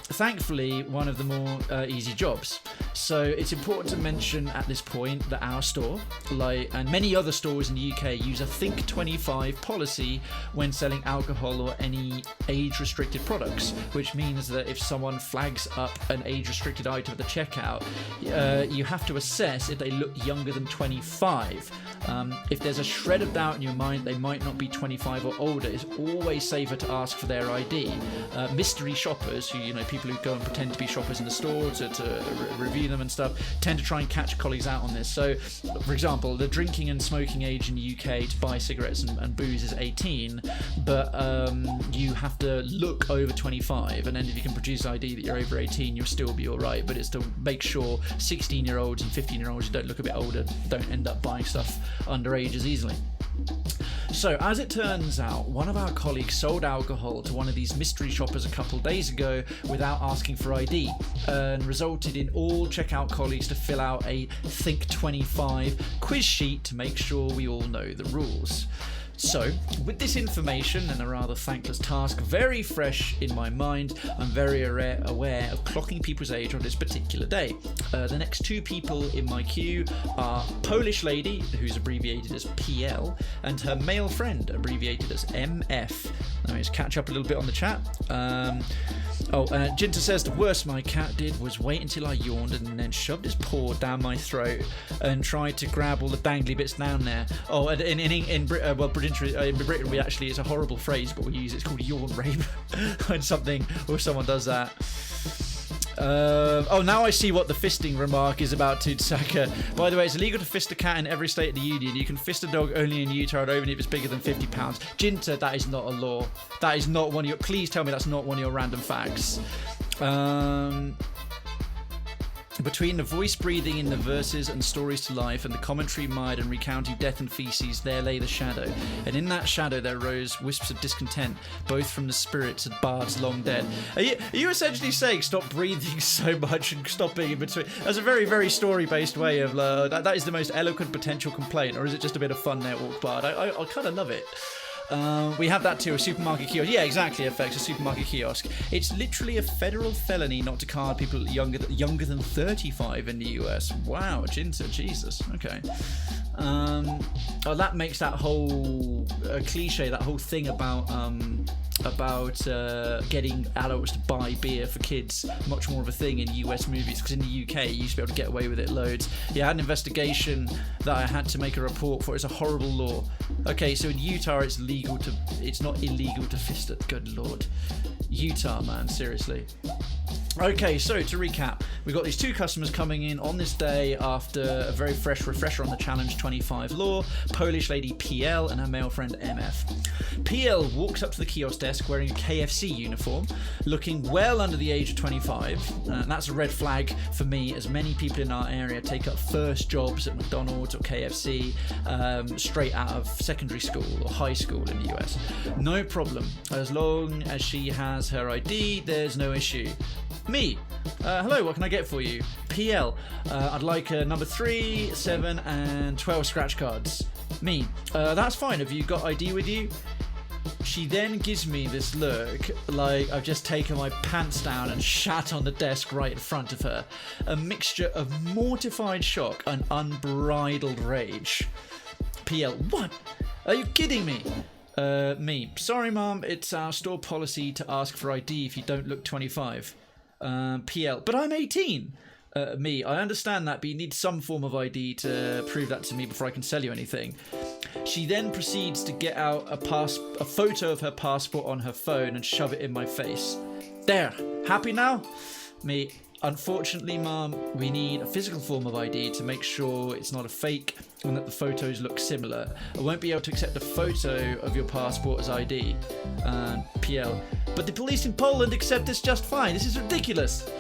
Thankfully, one of the more easy jobs. So it's important to mention at this point that our store, and many other stores in the UK, use a Think 25 policy when selling alcohol or any age-restricted products, which means that if someone flags up an age-restricted item at the checkout, you have to assess if they look younger than 25. If there's a shred of doubt in your mind they might not be 25 or older, it's always safer to ask for their ID. Mystery shoppers, people who go and pretend to be shoppers in the store to review them and stuff, tend to try and catch colleagues out on this. So, for example, the drinking and smoking age in the UK to buy cigarettes and booze is 18, but you have to look over 25, and then if you can produce ID that you're over 18, you'll still be alright, but it's to make sure 16-year-olds and 15-year-olds who don't look a bit older don't end up buying stuff underage as easily. So, as it turns out, one of our colleagues sold alcohol to one of these mystery shoppers a couple days ago without asking for ID, and resulted in all checkout colleagues to fill out a Think 25 quiz sheet to make sure we all know the rules. So, with this information and a rather thankless task very fresh in my mind, I'm very aware of clocking people's age on this particular day. The next two people in my queue are Polish lady, who's abbreviated as PL, and her male friend, abbreviated as MF. Let me just catch up a little bit on the chat. Jinta says the worst my cat did was wait until I yawned and then shoved his paw down my throat and tried to grab all the dangly bits down there. Oh, and in Britain, we actually, it's a horrible phrase, but we use it's called yawn rape when someone does that. Now I see what the fisting remark is about, Tudsaka. By the way, it's illegal to fist a cat in every state of the union. You can fist a dog only in Utah and only if it's bigger than 50 pounds. Jinta, that is not a law. That is not one of your... Please tell me that's not one of your random facts. Between the voice breathing in the verses and stories to life and the commentary mired and recounting death and feces, there lay the shadow. And in that shadow there rose wisps of discontent, both from the spirits of bards long dead. Are you essentially saying stop breathing so much and stopping in between? That's a very, very story-based way of... that is the most eloquent potential complaint, or is it just a bit of fun there, Walk Bard? I kind of love it. We have that too, a supermarket kiosk. Yeah, exactly, FX, a supermarket kiosk. It's literally a federal felony not to card people younger than 35 in the US. Wow, Jinta, Jesus. Okay. That makes that whole cliche, that whole thing about getting adults to buy beer for kids much more of a thing in US movies, because in the UK you used to be able to get away with it loads. Yeah, I had an investigation that I had to make a report for. It's a horrible law. Okay, so in Utah it's not illegal to fist it. Good lord. Utah, man, seriously. Okay, so to recap, we've got these two customers coming in on this day after a very fresh refresher on the Challenge 25 law, Polish lady PL and her male friend MF. PL walks up to the kiosk desk wearing a KFC uniform, looking well under the age of 25. And that's a red flag for me, as many people in our area take up first jobs at McDonald's or KFC straight out of secondary school or high school in the US. No problem. As long as she has her ID, there's no issue. Me. Hello, what can I get for you? PL. I'd like number 3, 7, and 12 scratch cards. Me. That's fine. Have you got ID with you? She then gives me this look like I've just taken my pants down and shat on the desk right in front of her. A mixture of mortified shock and unbridled rage. PL. What? Are you kidding me? Me. Sorry, Mum. It's our store policy to ask for ID if you don't look 25. PL. But I'm 18. Me. I understand that, but you need some form of ID to prove that to me before I can sell you anything. She then proceeds to get out a photo of her passport on her phone and shove it in my face. There. Happy now? Me. Unfortunately, Mum, we need a physical form of ID to make sure it's not a fake and that the photos look similar. I won't be able to accept a photo of your passport as ID. PL. But the police in Poland accept this just fine. This is ridiculous.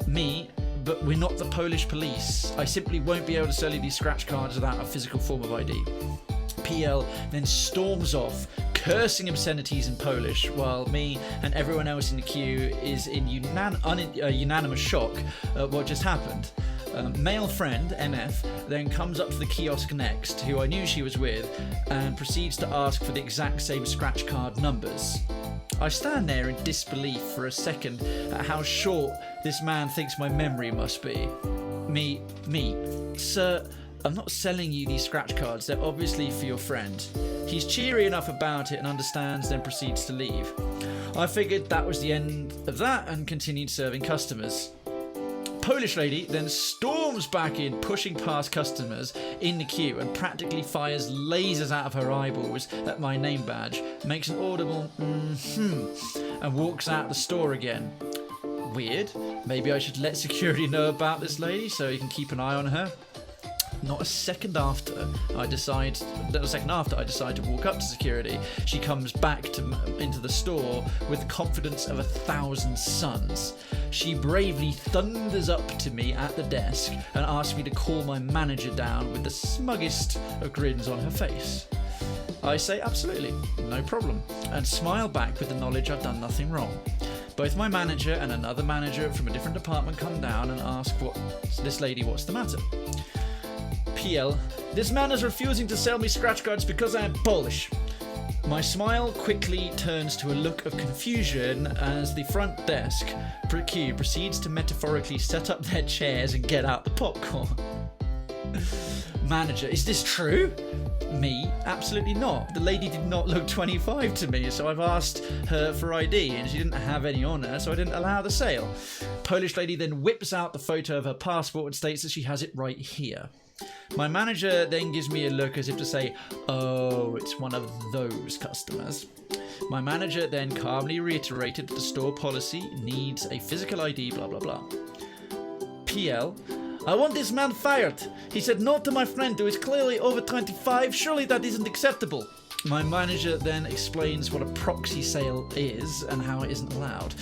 Me. But we're not the Polish police. I simply won't be able to sell you these scratch cards without a physical form of ID. PL then storms off, cursing obscenities in Polish, while me and everyone else in the queue is in unanimous shock at what just happened. Male friend, MF, then comes up to the kiosk next, who I knew she was with, and proceeds to ask for the exact same scratch card numbers. I stand there in disbelief for a second at how short this man thinks my memory must be. Me, sir, I'm not selling you these scratch cards, they're obviously for your friend. He's cheery enough about it and understands, then proceeds to leave. I figured that was the end of that and continued serving customers. Polish lady then storms back in, pushing past customers in the queue and practically fires lasers out of her eyeballs at my name badge, makes an audible and walks out the store again. Weird. Maybe I should let security know about this lady so he can keep an eye on her. Not a second after I decide to walk up to security, she comes back into the store with the confidence of 1,000 suns. She bravely thunders up to me at the desk and asks me to call my manager down with the smuggest of grins on her face. I say absolutely, no problem, and smile back with the knowledge I've done nothing wrong. Both my manager and another manager from a different department come down and ask this lady what's the matter. PL, this man is refusing to sell me scratch cards because I am Polish. My smile quickly turns to a look of confusion as the front desk queue proceeds to metaphorically set up their chairs and get out the popcorn. Manager, is this true? Me? Absolutely not. The lady did not look 25 to me, so I've asked her for ID and she didn't have any on her, so I didn't allow the sale. Polish lady then whips out the photo of her passport and states that she has it right here. My manager then gives me a look as if to say, oh, it's one of those customers. My manager then calmly reiterated that the store policy needs a physical ID, blah, blah, blah. PL, I want this man fired. He said no to my friend who is clearly over 25. Surely that isn't acceptable. My manager then explains what a proxy sale is and how it isn't allowed.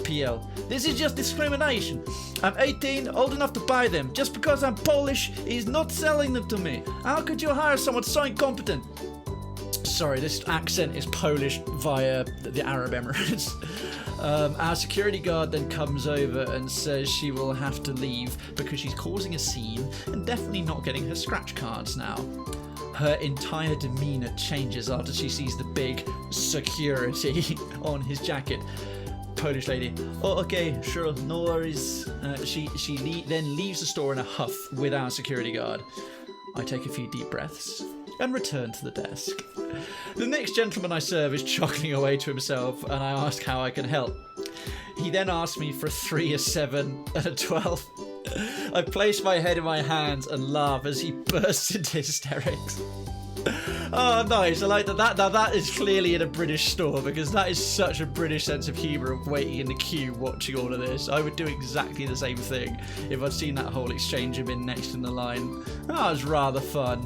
PL, this is just discrimination. I'm 18, old enough to buy them. Just because I'm Polish, he's not selling them to me. How could you hire someone so incompetent? Sorry, this accent is Polish via the Arab Emirates. Our security guard then comes over and says she will have to leave because she's causing a scene and definitely not getting her scratch cards now. Her entire demeanour changes after she sees the big security on his jacket. Polish lady, oh, okay, sure, no worries. She then leaves the store in a huff with our security guard. I take a few deep breaths and return to the desk. The next gentleman I serve is chuckling away to himself, and I ask how I can help. He then asks me for a 3, a 7, and a 12. I place my head in my hands and laugh as he bursts into hysterics. Oh, nice. I like that. That is clearly in a British store, because that is such a British sense of humour of waiting in the queue watching all of this. I would do exactly the same thing if I'd seen that whole exchange and been next in the line. That was rather fun.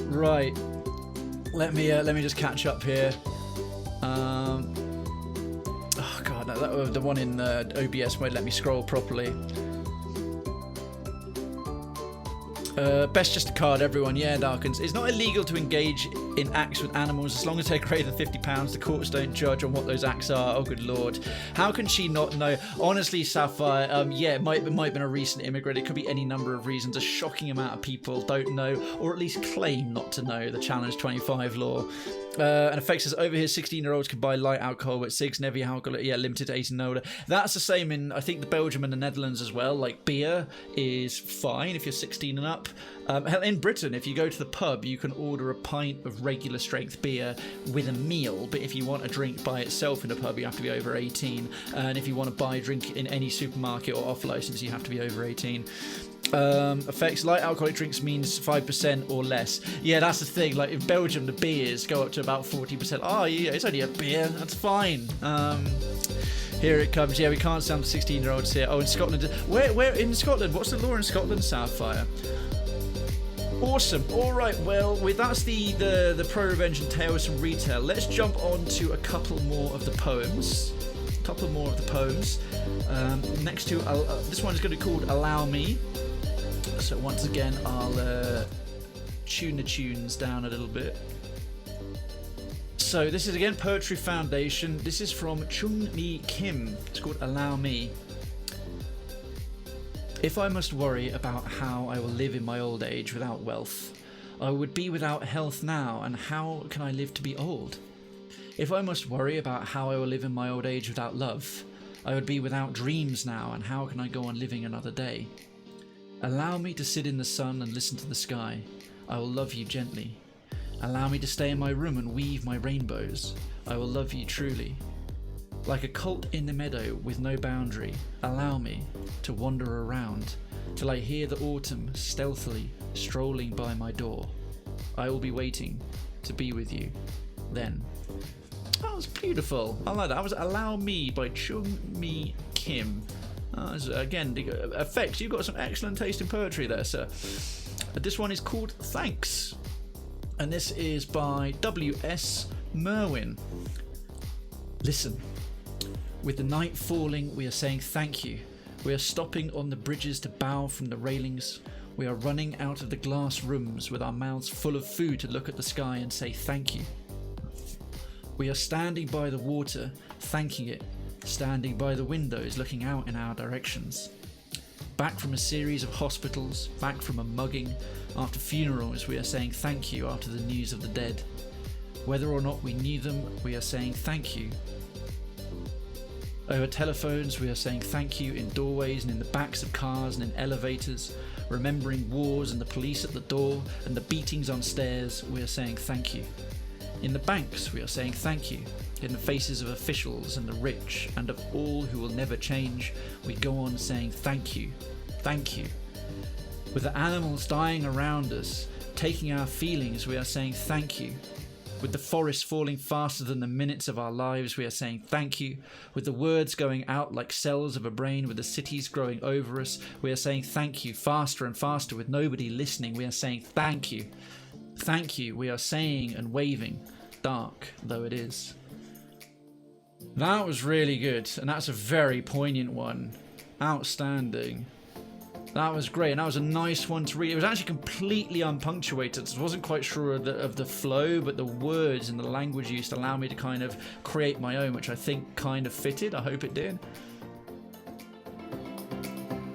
Right. Let me just catch up here. Oh god, no, that was the one in OBS won't let me scroll properly. Best just a card, everyone. Yeah, Darkens. It's not illegal to engage in acts with animals as long as they're greater than £50. The courts don't judge on what those acts are. Oh, good lord. How can she not know? Honestly, Sapphire, yeah, it might have been a recent immigrant. It could be any number of reasons. A shocking amount of people don't know, or at least claim not to know, the Challenge 25 law. And affects us over here. 16-year-olds can buy light alcohol, but cigs, heavy alcohol, yeah, limited to 18 and older. That's the same in, I think, the Belgium and the Netherlands as well. Like, beer is fine if you're 16 and up. In Britain, if you go to the pub, you can order a pint of regular strength beer with a meal, but if you want a drink by itself in a pub, you have to be over 18. And if you want to buy a drink in any supermarket or off license, you have to be over 18. Effects, light alcoholic drinks means 5% or less. Yeah, that's the thing. Like in Belgium, the beers go up to about 40%. Oh, yeah, it's only a beer. That's fine. Here it comes. Yeah, we can't sound 16-year-olds here. Oh, in Scotland. Where in Scotland? What's the law in Scotland, Southfire? Awesome. All right. Well, that's the ProRevenge and Tales from Retail. Let's jump on to a couple more of the poems. Next to this one is going to be called "Allow Me." So once again, I'll tune the tunes down a little bit. So this is again Poetry Foundation. This is from Chung Mi Kim. It's called "Allow Me." If I must worry about how I will live in my old age without wealth, I would be without health now, and how can I live to be old? If I must worry about how I will live in my old age without love, I would be without dreams now, and how can I go on living another day? Allow me to sit in the sun and listen to the sky. I will love you gently. Allow me to stay in my room and weave my rainbows. I will love you truly. Like a colt in the meadow with no boundary, allow me to wander around till I hear the autumn stealthily strolling by my door. I will be waiting to be with you then. That was beautiful. I like that. That was "Allow Me" by Chung Mi Kim. Again, effects. You've got some excellent taste in poetry there, sir. This one is called Thanks, and this is by W.S. Merwin. Listen. With the night falling, we are saying thank you. We are stopping on the bridges to bow from the railings. We are running out of the glass rooms with our mouths full of food to look at the sky and say thank you. We are standing by the water, thanking it, standing by the windows looking out in our directions. Back from a series of hospitals, back from a mugging, after funerals we are saying thank you after the news of the dead. Whether or not we knew them, we are saying thank you. Over telephones, we are saying thank you in doorways and in the backs of cars and in elevators, remembering wars and the police at the door and the beatings on stairs, we are saying thank you. In the banks, we are saying thank you. In the faces of officials and the rich and of all who will never change, we go on saying thank you, thank you. With the animals dying around us, taking our feelings, we are saying thank you. With the forest falling faster than the minutes of our lives, we are saying thank you. With the words going out like cells of a brain, with the cities growing over us, we are saying thank you faster and faster. With nobody listening, we are saying thank you. Thank you, we are saying and waving, dark though it is. That was really good, and that's a very poignant one. Outstanding. That was great, and that was a nice one to read. It was actually completely unpunctuated, so I wasn't quite sure of the flow, but the words and the language used allow me to kind of create my own, which I think kind of fitted. I hope it did.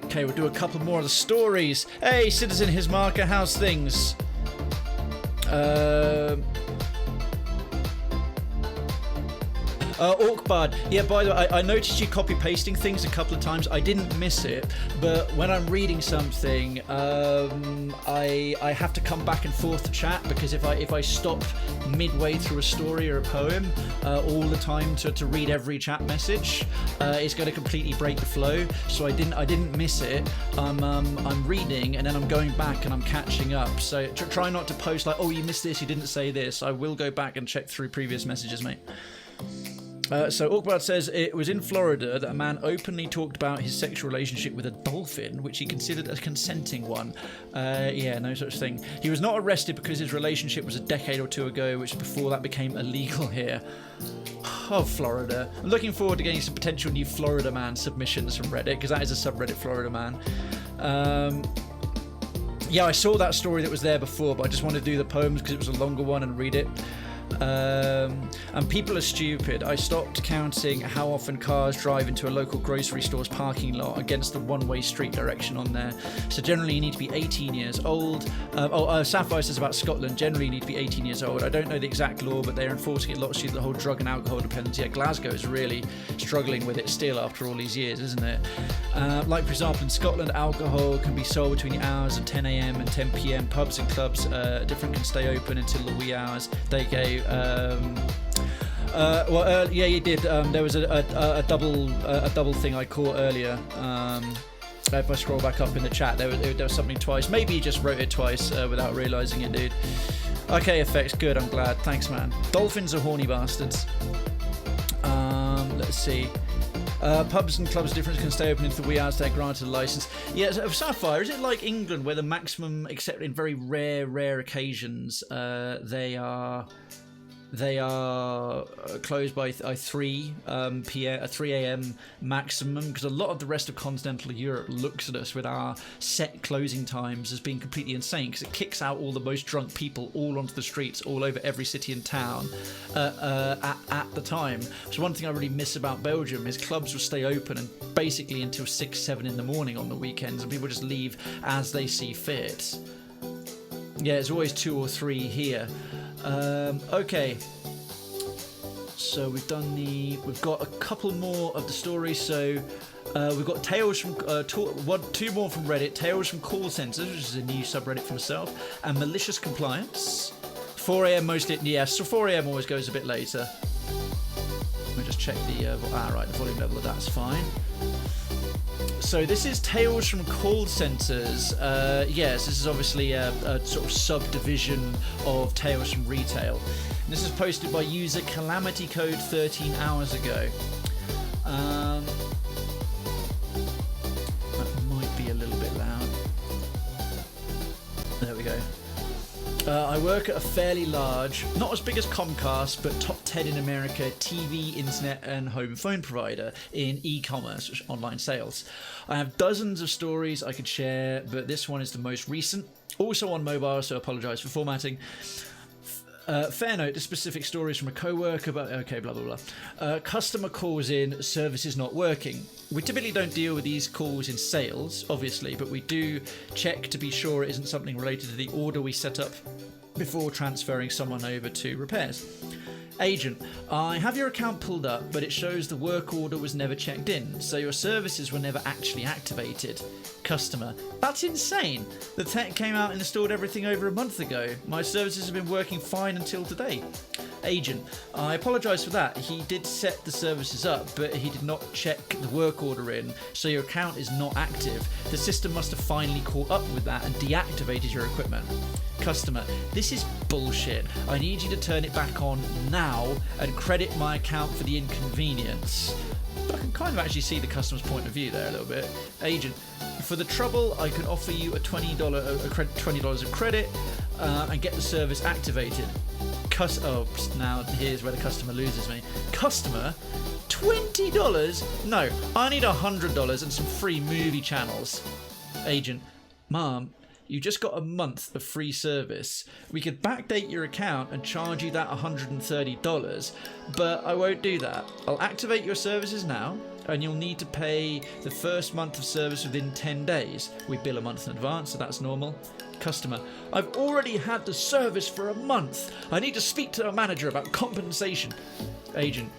Okay, we'll do a couple more of the stories. Hey, Citizen Hismarka, how's things? Orkbard, yeah, by the way, I noticed you copy-pasting things a couple of times. I didn't miss it, but when I'm reading something, I have to come back and forth to chat, because if I stop midway through a story or a poem all the time to read every chat message, it's going to completely break the flow. So I didn't miss it. I'm reading and then I'm going back and I'm catching up. So try not to post like, oh, you missed this, you didn't say this. I will go back and check through previous messages, mate. So Orkbard says it was in Florida that a man openly talked about his sexual relationship with a dolphin, which he considered a consenting one. Yeah, no such thing. He was not arrested because his relationship was a decade or two ago, which before that became illegal here. Oh, Florida. I'm looking forward to getting some potential new Florida man submissions from Reddit, because that is a subreddit, Florida man. Yeah, I saw that story that was there before, but I just wanted to do the poems because it was a longer one and read it. And people are stupid. I stopped counting how often cars drive into a local grocery store's parking lot against the one-way street direction on there. So generally you need to be 18 years old. Sapphire says about Scotland, generally you need to be 18 years old. I don't know the exact law, but they're enforcing it lots due to the whole drug and alcohol dependency. Yeah, Glasgow is really struggling with it still after all these years, isn't it? Like for example in Scotland, alcohol can be sold between the hours of 10 a.m. and 10 p.m. Pubs and clubs different can stay open until the wee hours. They go yeah, you did. There was a double thing I caught earlier. If I scroll back up in the chat, there was something twice. Maybe you just wrote it twice without realising it, dude. Okay, effects, good. I'm glad. Thanks, man. Dolphins are horny bastards. Let's see. Pubs and clubs difference can stay open into the wee hours they're granted a license. Yeah, so Sapphire, is it like England where the maximum, except in very rare occasions, they are closed by 3 a.m. maximum, because a lot of the rest of continental Europe looks at us with our set closing times as being completely insane, because it kicks out all the most drunk people all onto the streets all over every city and town at the time. So one thing I really miss about Belgium is clubs will stay open and basically until 6-7 in the morning on the weekends, and people just leave as they see fit. Yeah, it's always 2 or 3 here. Okay, so we've got a couple more of the stories. So we've got Tales from 2 more from Reddit. Tales from Call Centres, which is a new subreddit for myself, and Malicious Compliance. 4 a.m. mostly, yes. So 4 a.m. always goes a bit later. Let me just check the right, the volume level of that's fine. So this is Tales from Call Centres. Yes, this is obviously a sort of subdivision of Tales from Retail. And this is posted by user Calamity Code 13 hours ago. I work at a fairly large, not as big as Comcast, but top 10 in America TV, internet and home phone provider in e-commerce, which is online sales. I have dozens of stories I could share, but this one is the most recent. Also on mobile, so I apologise for formatting. Fair note, the specific stories from a co-worker, but okay, blah, blah, blah. Customer calls in, service is not working. We typically don't deal with these calls in sales, obviously, but we do check to be sure it isn't something related to the order we set up before transferring someone over to repairs. Agent, I have your account pulled up, but it shows the work order was never checked in, so your services were never actually activated. Customer, that's insane. The tech came out and installed everything over a month ago. My services have been working fine until today. Agent, I apologise for that. He did set the services up, but he did not check the work order in, so your account is not active. The system must have finally caught up with that and deactivated your equipment. Customer, this is bullshit. I need you to turn it back on now and credit my account for the inconvenience. But I can kind of actually see the customer's point of view there a little bit. Agent, for the trouble, I can offer you a $20 of credit and get the service activated. Now here's where the customer loses me. Customer, $20? No, I need $100 and some free movie channels. Agent, Mom, you just got a month of free service. We could backdate your account and charge you that $130, but I won't do that. I'll activate your services now, and you'll need to pay the first month of service within 10 days. We bill a month in advance, so that's normal. Customer, I've already had the service for a month. I need to speak to a manager about compensation. Agent,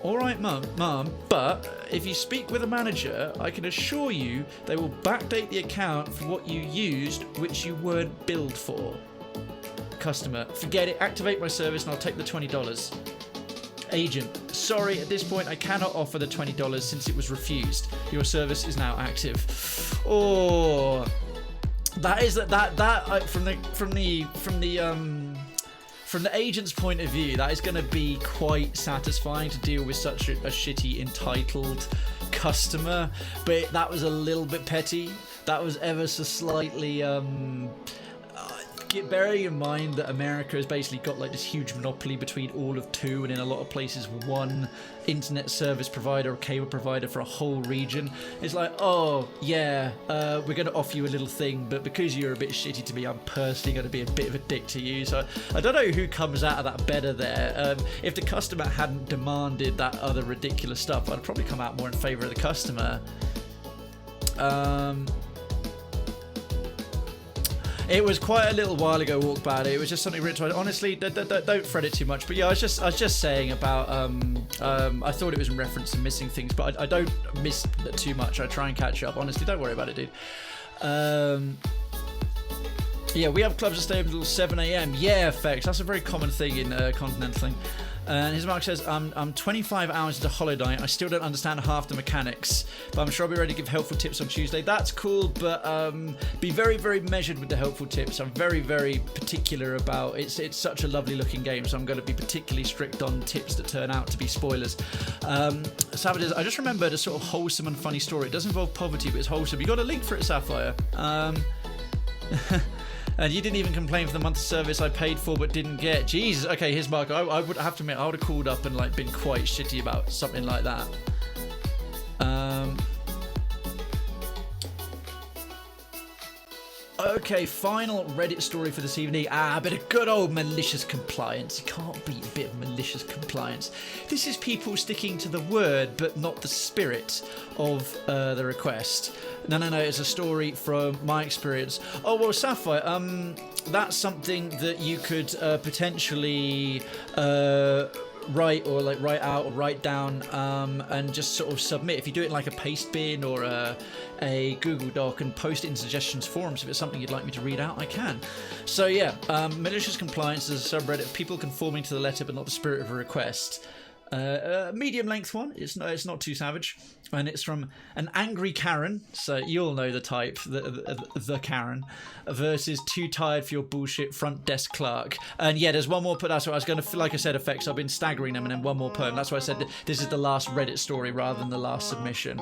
all right, Mum, but if you speak with a manager, I can assure you they will backdate the account for what you used, which you weren't billed for. Customer, forget it, activate my service and I'll take the $20. Agent, sorry, at this point I cannot offer the $20 since it was refused. Your service is now active. Oh, that is from the agent's point of view, that is going to be quite satisfying to deal with such a shitty, entitled customer. But that was a little bit petty. That was ever so slightly. Bearing in mind that America has basically got like this huge monopoly between all of two, and in a lot of places one internet service provider or cable provider for a whole region. It's like, oh yeah, we're going to offer you a little thing, but because you're a bit shitty to me, I'm personally going to be a bit of a dick to you. So I don't know who comes out of that better there. If the customer hadn't demanded that other ridiculous stuff, I'd probably come out more in favour of the customer. It was quite a little while ago, walked by. It was just something written. Honestly, don't fret it too much. But yeah, I was just saying about. I thought it was in reference to missing things, but I don't miss too much. I try and catch up. Honestly, don't worry about it, dude. Yeah, we have clubs that stay until 7 a.m. Yeah, effects. That's a very common thing in continental thing. And his mark says, I'm 25 hours into holiday. I still don't understand half the mechanics, but I'm sure I'll be ready to give helpful tips on Tuesday. That's cool, but be very, very measured with the helpful tips. I'm very, very particular about it's such a lovely looking game, so I'm going to be particularly strict on tips that turn out to be spoilers. Savages, I just remembered a sort of wholesome and funny story. It does involve poverty, but it's wholesome. You got a link for it, Sapphire? And you didn't even complain for the month's service I paid for but didn't get. Jesus. Okay, here's Mark. I would have to admit, I would have called up and like been quite shitty about something like that. Okay, final Reddit story for this evening. A bit of good old malicious compliance. You can't beat a bit of malicious compliance. This is people sticking to the word but not the spirit of the request. No, it's a story from my experience. Oh, well, Sapphire, that's something that you could potentially write out or write down and just sort of submit. If you do it in like a paste bin or a Google Doc and post it in suggestions forums, if it's something you'd like me to read out, I can. So yeah, malicious compliance is a subreddit of people conforming to the letter but not the spirit of a request. Medium length one. It's not too savage, and it's from an angry Karen. So you all know the type, the Karen, versus too tired for your bullshit front desk clerk. And yeah, there's one more. That's what I was going to. Like I said, effects. I've been staggering them, and then one more poem. That's why I said this is the last Reddit story rather than the last submission.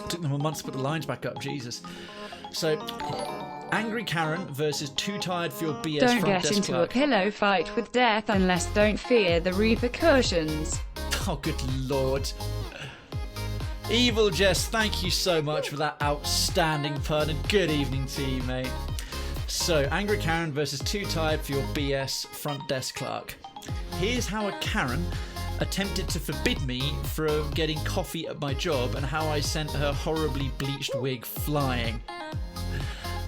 Took them a month to put the lines back up. Jesus. So Angry Karen versus Too Tired for Your BS Don't front get desk into clerk. a pillow fight with death unless don't fear the repercussions. Oh, good lord. Evil Jess, thank you so much for that outstanding pun, and good evening to you, mate. So, Angry Karen versus Too Tired for Your BS front desk clerk. Here's how a Karen attempted to forbid me from getting coffee at my job and how I sent her horribly bleached wig flying.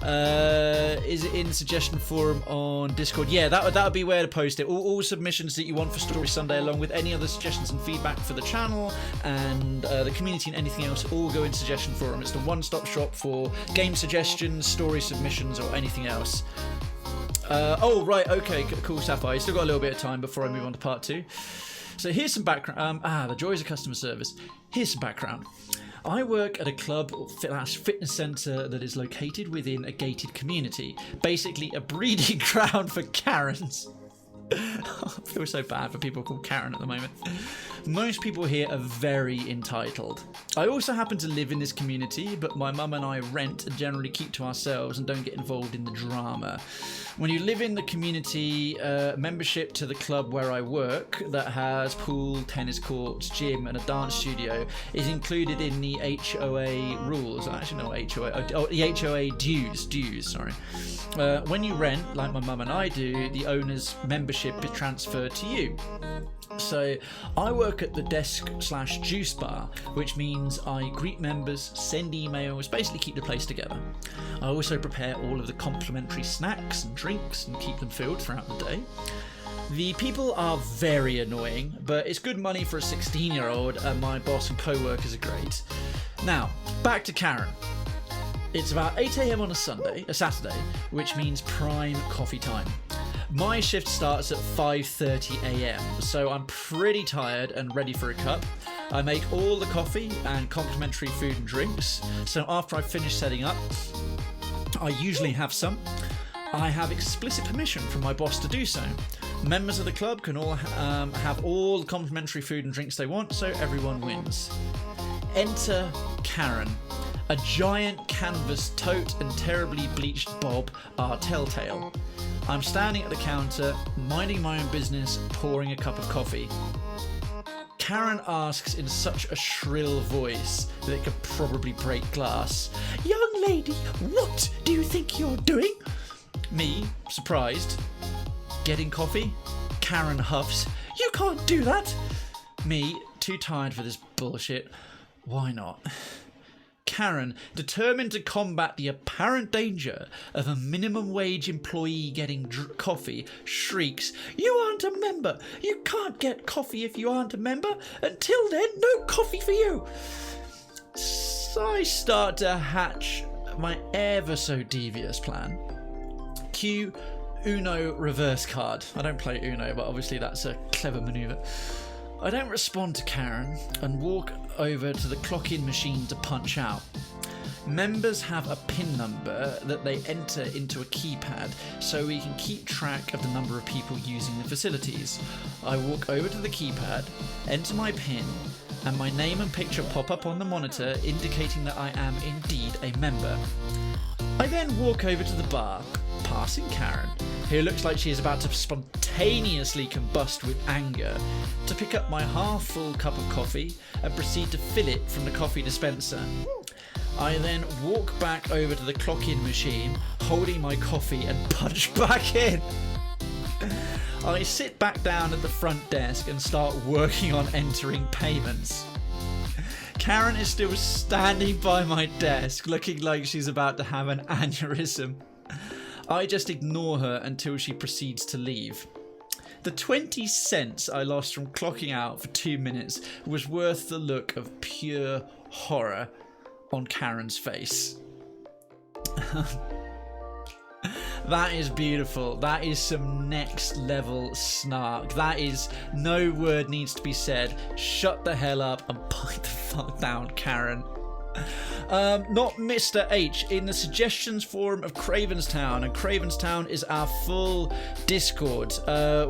Is it in the suggestion forum on Discord? Yeah, that would be where to post it. All submissions that you want for Story Sunday, along with any other suggestions and feedback for the channel and the community and anything else, all go in suggestion forum. It's the one-stop shop for game suggestions, story submissions, or anything else. Oh, right, okay, cool, Sapphire. You still got a little bit of time before I move on to part 2. So here's some background. The joys of customer service. Here's some background. I work at a club or fitness centre that is located within a gated community. Basically a breeding ground for Karens. I feel so bad for people called Karen at the moment. Most people here are very entitled. I also happen to live in this community, but my mum and I rent and generally keep to ourselves and don't get involved in the drama. When you live in the community, membership to the club where I work that has pool, tennis courts, gym and a dance studio is included in the HOA rules. I actually know HOA. Oh, the HOA dues, sorry. When you rent, like my mum and I do, the owner's membership is transferred to you. So I work at the desk/juice bar, which means I greet members, send emails, basically keep the place together. I also prepare all of the complimentary snacks and drinks and keep them filled throughout the day. The people are very annoying, but it's good money for a 16-year-old, and my boss and co-workers are great. Now, back to Karen. It's about 8 AM on a Saturday, which means prime coffee time. My shift starts at 5:30 AM, so I'm pretty tired and ready for a cup. I make all the coffee and complimentary food and drinks, so after I finish setting up, I usually have some. I have explicit permission from my boss to do so. Members of the club can all have all the complimentary food and drinks they want, so everyone wins. Enter Karen. A giant canvas tote and terribly bleached bob are telltale. I'm standing at the counter, minding my own business, pouring a cup of coffee. Karen asks in such a shrill voice that it could probably break glass. "Young lady, what do you think you're doing?" Me, surprised. "Getting coffee?" Karen huffs. "You can't do that." Me, too tired for this bullshit. "Why not?" Karen, determined to combat the apparent danger of a minimum wage employee getting coffee, shrieks, "You aren't a member! You can't get coffee if you aren't a member! Until then, no coffee for you!" So I start to hatch my ever so devious plan. Cue Uno reverse card. I don't play Uno, but obviously that's a clever manoeuvre. I don't respond to Karen and walk over to the clock-in machine to punch out. Members have a PIN number that they enter into a keypad so we can keep track of the number of people using the facilities. I walk over to the keypad, enter my PIN, and my name and picture pop up on the monitor indicating that I am indeed a member. I then walk over to the bar, passing Karen, who looks like she is about to spontaneously combust with anger, to pick up my half-full cup of coffee and proceed to fill it from the coffee dispenser. I then walk back over to the clock-in machine, holding my coffee and punch back in. I sit back down at the front desk and start working on entering payments. Karen is still standing by my desk, looking like she's about to have an aneurysm. I just ignore her until she proceeds to leave. The 20 cents I lost from clocking out for 2 minutes was worth the look of pure horror on Karen's face. That is beautiful. That is some next level snark. That is, no word needs to be said. Shut the hell up and pipe the fuck down, Karen. Not Mr. H, in the suggestions forum of Cravenstown, and Cravenstown is our full Discord.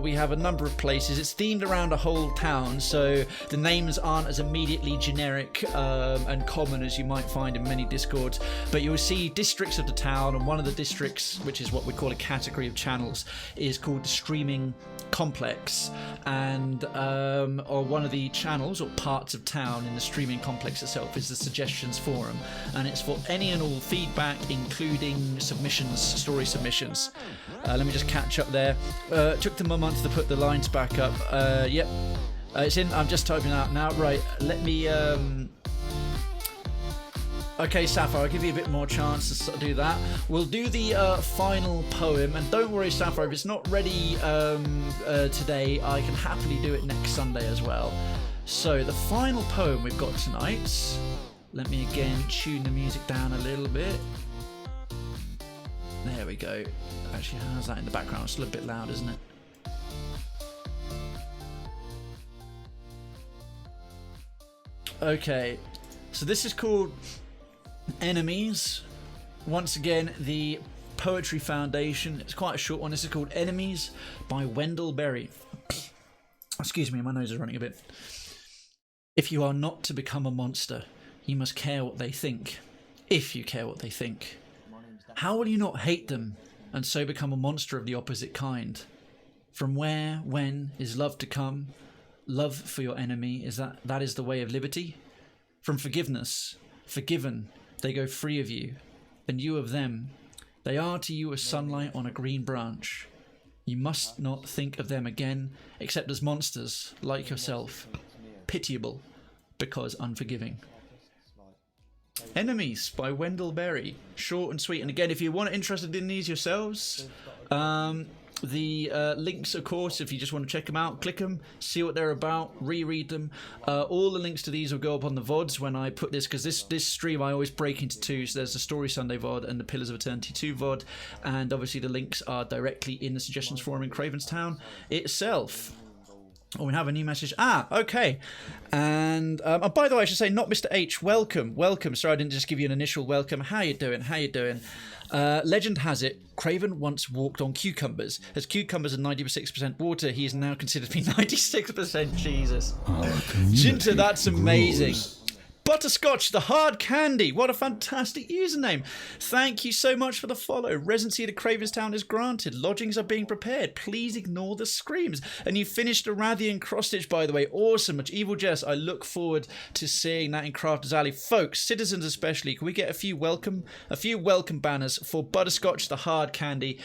We have a number of places. It's themed around a whole town, so the names aren't as immediately generic and common as you might find in many Discords, but you'll see districts of the town, and one of the districts, which is what we call a category of channels, is called the Streaming Complex, and or one of the channels or parts of town in the Streaming Complex itself is the suggestions forum, and it's for any and all feedback, including submissions, story submissions. Let me just catch up there. Took them a month to put the lines back up. Yep, it's in. I'm just typing out now. Right, let me okay, Sapphire, I'll give you a bit more chance to sort of do that. We'll do the final poem, and don't worry, Sapphire, if it's not ready today, I can happily do it next Sunday as well. So, the final poem we've got tonight, let me again tune the music down a little bit. There we go. Actually, how's that in the background? It's a little bit loud, isn't it? Okay, so this is called Enemies. Once again, the Poetry Foundation. It's quite a short one. This is called Enemies by Wendell Berry. Excuse me, my nose is running a bit. If you are not to become a monster, you must care what they think. If you care what they think. How will you not hate them and so become a monster of the opposite kind? From where, when is love to come? Love for your enemy, that is the way of liberty? From forgiveness, forgiven, they go free of you, and you of them. They are to you as sunlight on a green branch. You must not think of them again, except as monsters, like yourself. Pitiable, because unforgiving. Enemies by Wendell Berry. Short and sweet. And again, if you want interested in these yourselves, the links, of course, if you just want to check them out, click them, see what they're about, reread them. All the links to these will go up on the VODs when I put this, because this stream I always break into two. So there's the Story Sunday VOD and the Pillars of Eternity 2 VOD. And obviously the links are directly in the suggestions forum in Cravenstown itself. Oh, we have a new message. Okay. And by the way, I should say, not Mr. H. Welcome. Sorry, I didn't just give you an initial welcome. How you doing? Legend has it, Krayven once walked on cucumbers. As cucumbers are 96% water, he is now considered to be 96%. Jesus. Jinta, that's amazing. Butterscotch, the hard candy. What a fantastic username. Thank you so much for the follow. Residency to Cravenstown is granted. Lodgings are being prepared. Please ignore the screams. And you finished a Rathian cross-stitch, by the way. Awesome. Much Evil Jess. I look forward to seeing that in Crafters Alley. Folks, citizens especially, can we get a few welcome banners for Butterscotch, the hard candy,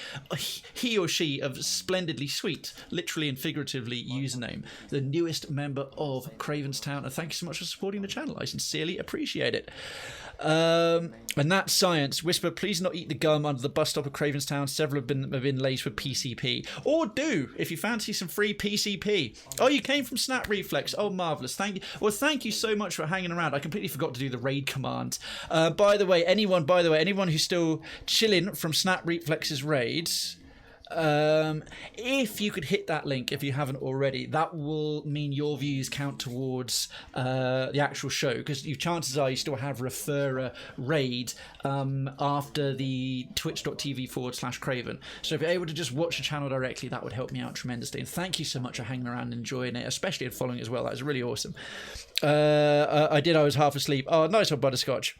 he or she of splendidly sweet, literally and figuratively, username, the newest member of Cravenstown. And thank you so much for supporting the channel. I sincerely appreciate it. And that's science. Whisper, please not eat the gum under the bus stop of Cravenstown. Several have been laced with PCP. Or do, if you fancy some free PCP. Oh, you came from Snap Reflex. Oh, marvellous. Thank you. Well, thank you so much for hanging around. I completely forgot to do the raid command. By the way, anyone who's still chilling from Snap Reflex's raids, if you could hit that link, if you haven't already, that will mean your views count towards the actual show, because chances are you still have referrer raid after the twitch.tv/Krayven. So if you're able to just watch the channel directly, that would help me out tremendously. And thank you so much for hanging around and enjoying it, especially and following it as well. That was really awesome. I was half asleep. Oh, nice one, Butterscotch.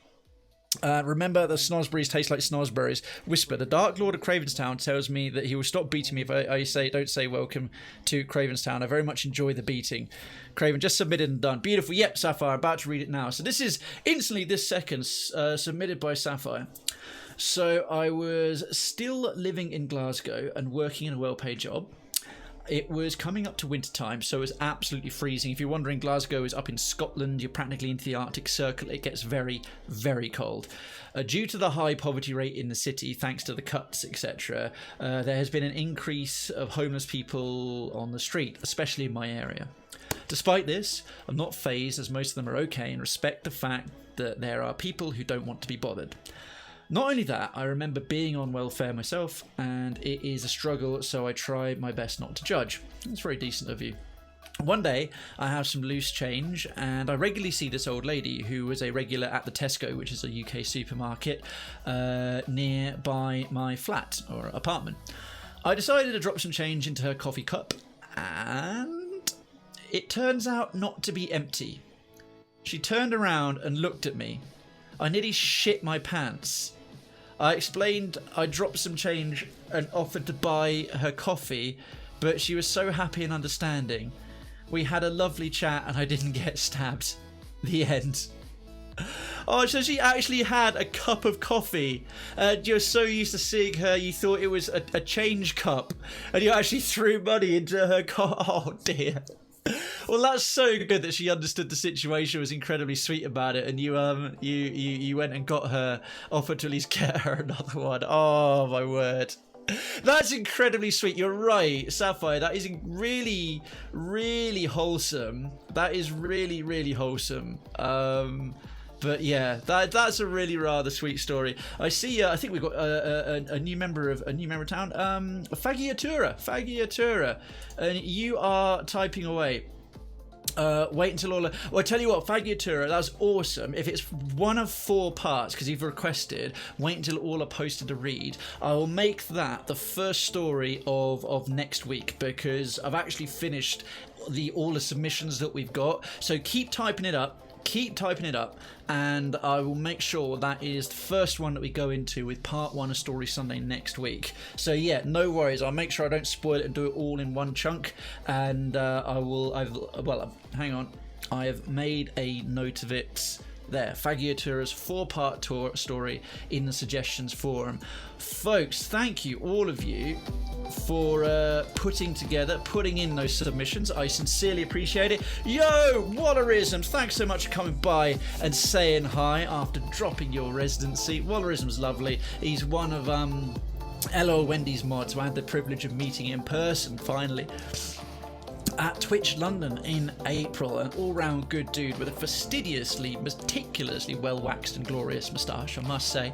Remember that snosberries taste like snosberries. Whisper, the Dark Lord of Cravenstown tells me that he will stop beating me if I don't say welcome to Cravenstown. I very much enjoy the beating. Krayven just submitted and done. Beautiful. Yep, Sapphire, about to read it now. So this is instantly this second submitted by Sapphire. So I was still living in Glasgow and working in a well-paid job. It was coming up to winter time, so it was absolutely freezing. If you're wondering, Glasgow is up in Scotland. You're practically into the Arctic Circle. It gets very, very cold. Due to the high poverty rate in the city, thanks to the cuts, etc., there has been an increase of homeless people on the street, especially in my area. Despite this, I'm not fazed, as most of them are okay and respect the fact that there are people who don't want to be bothered. Not only that, I remember being on welfare myself, and it is a struggle, so I try my best not to judge. It's very decent of you. One day, I have some loose change, and I regularly see this old lady who was a regular at the Tesco, which is a UK supermarket nearby my flat or apartment. I decided to drop some change into her coffee cup, and it turns out not to be empty. She turned around and looked at me. I nearly shit my pants. I explained I dropped some change and offered to buy her coffee, but she was so happy and understanding. We had a lovely chat and I didn't get stabbed. The end. Oh, so she actually had a cup of coffee. You're so used to seeing her, you thought it was a change cup, and you actually threw money into her cup. Oh dear. Well, that's so good that she understood the situation, was incredibly sweet about it, and you went and got her, offered to at least get her another one. Oh my word. That's incredibly sweet. You're right, Sapphire. That is really, really wholesome. That is really, really wholesome. But yeah, that's a really rather sweet story. I see. I think we've got a new member of town. Fagiatura, and you are typing away. Wait until all. Well, I tell you what, Fagiatura, that's awesome. If it's one of 4 parts, because you've requested, wait until all are posted to read. I will make that the first story of next week, because I've actually finished all the submissions that we've got. So keep typing it up. And I will make sure that is the first one that we go into with part 1 of Story Sunday next week. So yeah, no worries. I'll make sure I don't spoil it and do it all in one chunk. And hang on. I have made a note of it there. Fagiatura's 4-part story in the suggestions forum. Folks, thank you, all of you, for putting in those submissions. I sincerely appreciate it. Yo, Wallerisms, thanks so much for coming by and saying hi after dropping your residency. Wallerism's lovely. He's one of LOL Wendy's mods, so I had the privilege of meeting in person finally at Twitch London in April. An all-round good dude with a meticulously well-waxed and glorious moustache, I must say.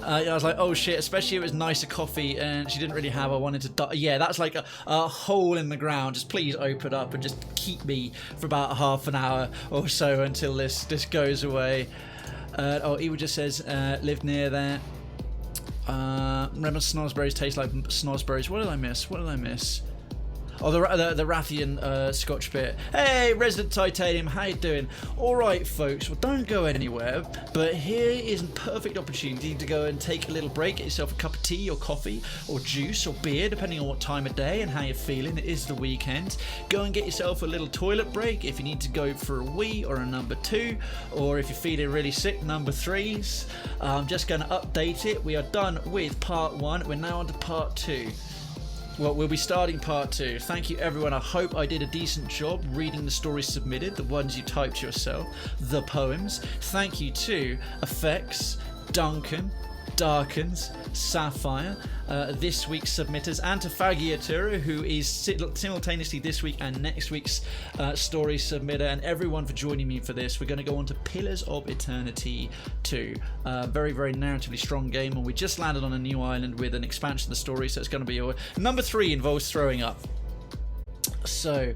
I was like, oh shit, especially it was nicer coffee and she didn't really have, I wanted to die. Yeah, that's like a hole in the ground. Just please open up and just keep me for about half an hour or so until this goes away. Ewa just says, live near there. Remember snozzberries taste like snozzberries. What did I miss? Oh, the Rathian Scotch bit. Hey, Resident Titanium, how you doing? All right, folks, well, don't go anywhere, but here is a perfect opportunity to go and take a little break, get yourself a cup of tea or coffee or juice or beer, depending on what time of day and how you're feeling. It is the weekend. Go and get yourself a little toilet break if you need to go for a wee or a number 2, or if you're feeling really sick, number 3s. I'm just going to update it. We are done with part 1. We're now on to part 2. Well, we'll be starting part 2. Thank you, everyone. I hope I did a decent job reading the stories submitted, the ones you typed yourself, the poems. Thank you to Effects, Duncan, Darkens, Sapphire, this week's submitters, and to Fagiatura, who is simultaneously this week and next week's story submitter, and everyone for joining me for this. We're going to go on to Pillars of Eternity 2. Very, very narratively strong game, and we just landed on a new island with an expansion of the story, so it's going to be number 3 involves throwing up. So